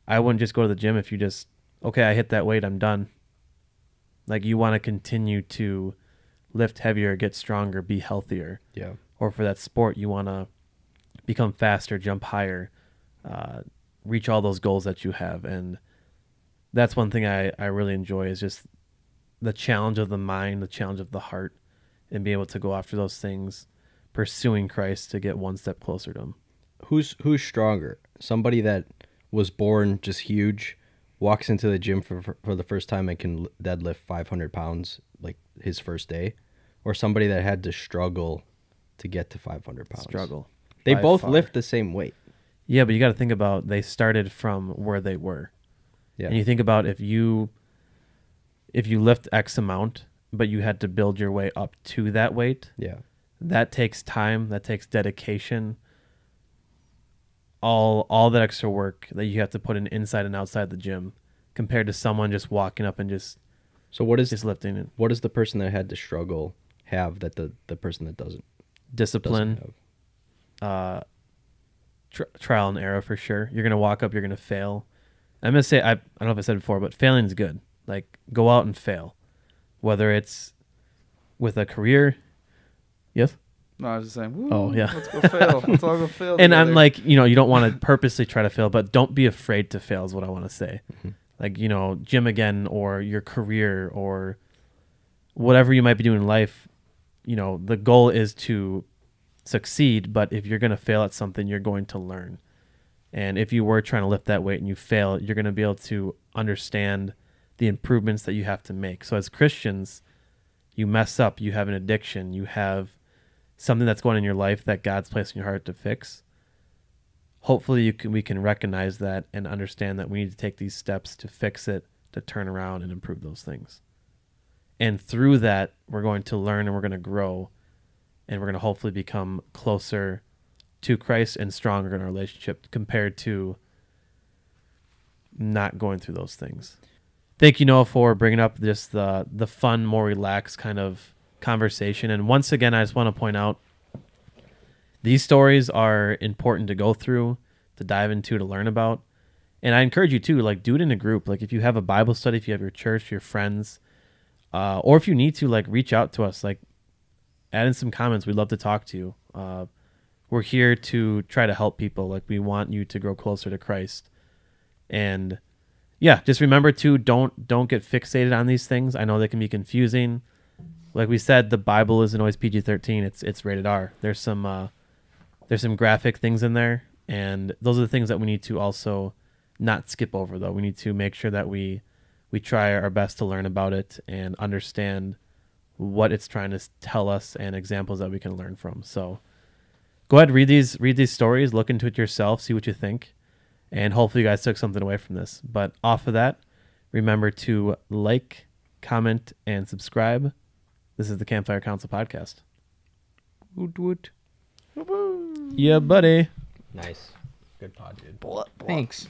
[SPEAKER 1] I wouldn't just go to the gym if you just, okay, I hit that weight, I'm done. Like, you want to continue to lift heavier, get stronger, be healthier.
[SPEAKER 4] Yeah.
[SPEAKER 1] Or for that sport, you want to become faster, jump higher, reach all those goals that you have. And that's one thing I really enjoy, is just the challenge of the mind, the challenge of the heart, and be able to go after those things, pursuing Christ to get one step closer to him.
[SPEAKER 4] Who's stronger? Somebody that was born just huge, walks into the gym for the first time and can deadlift 500 pounds like his first day, or somebody that had to struggle to get to 500 pounds?
[SPEAKER 1] Struggle.
[SPEAKER 4] They
[SPEAKER 1] by
[SPEAKER 4] both
[SPEAKER 1] far.
[SPEAKER 4] lift the same weight.
[SPEAKER 1] Yeah, but you got to think about, they started from where they were.
[SPEAKER 4] Yeah.
[SPEAKER 1] And you think about, if you lift X amount, but you had to build your way up to that weight,
[SPEAKER 4] Yeah.
[SPEAKER 1] that takes time, that takes dedication, all that extra work that you have to put in inside and outside the gym, compared to someone just walking up and just
[SPEAKER 4] So what is
[SPEAKER 1] lifting it.
[SPEAKER 4] what does the person that had to struggle have that the person that doesn't
[SPEAKER 1] Discipline,
[SPEAKER 4] have?
[SPEAKER 1] trial and error for sure. You're gonna walk up, you're gonna fail. I'm gonna say, I don't know if I said it before, but failing is good. Like, go out and fail, whether it's with a career. Yes.
[SPEAKER 3] No, I was just saying, woo,
[SPEAKER 1] Oh, yeah.
[SPEAKER 3] let's go fail. Let's all go fail
[SPEAKER 1] And
[SPEAKER 3] together.
[SPEAKER 1] I'm like, you don't want to purposely try to fail, but don't be afraid to fail is what I want to say.
[SPEAKER 4] Mm-hmm.
[SPEAKER 1] Like, gym again, or your career, or whatever you might be doing in life, the goal is to succeed, but if you're going to fail at something, you're going to learn. And if you were trying to lift that weight and you fail, you're going to be able to understand the improvements that you have to make. So as Christians, you mess up, you have an addiction, you have something that's going on in your life that God's placed in your heart to fix. Hopefully we can recognize that and understand that we need to take these steps to fix it, to turn around and improve those things. And through that, we're going to learn, and we're going to grow, and we're going to hopefully become closer to Christ and stronger in our relationship, compared to not going through those things. Thank you, Noah, for bringing up just the fun, more relaxed kind of conversation. And once again, I just want to point out, these stories are important to go through, to dive into, to learn about. And I encourage you to, like, do it in a group. Like, if you have a Bible study, if you have your church, your friends, or if you need to, like, reach out to us, like, add in some comments. We'd love to talk to you. We're here to try to help people. Like, we want you to grow closer to Christ. And yeah, just remember to don't get fixated on these things. I know they can be confusing. Like we said, the Bible isn't always PG-13. It's rated R. There's some graphic things in there, and those are the things that we need to also not skip over, though. We need to make sure that we try our best to learn about it and understand what it's trying to tell us, and examples that we can learn from. So go ahead, read these stories, look into it yourself, see what you think, and hopefully you guys took something away from this. But off of that, remember to like, comment, and subscribe. This is the Campfire Council Podcast.
[SPEAKER 4] Woot woot.
[SPEAKER 1] Yeah, buddy.
[SPEAKER 4] Nice. Good pod, dude.
[SPEAKER 2] Thanks.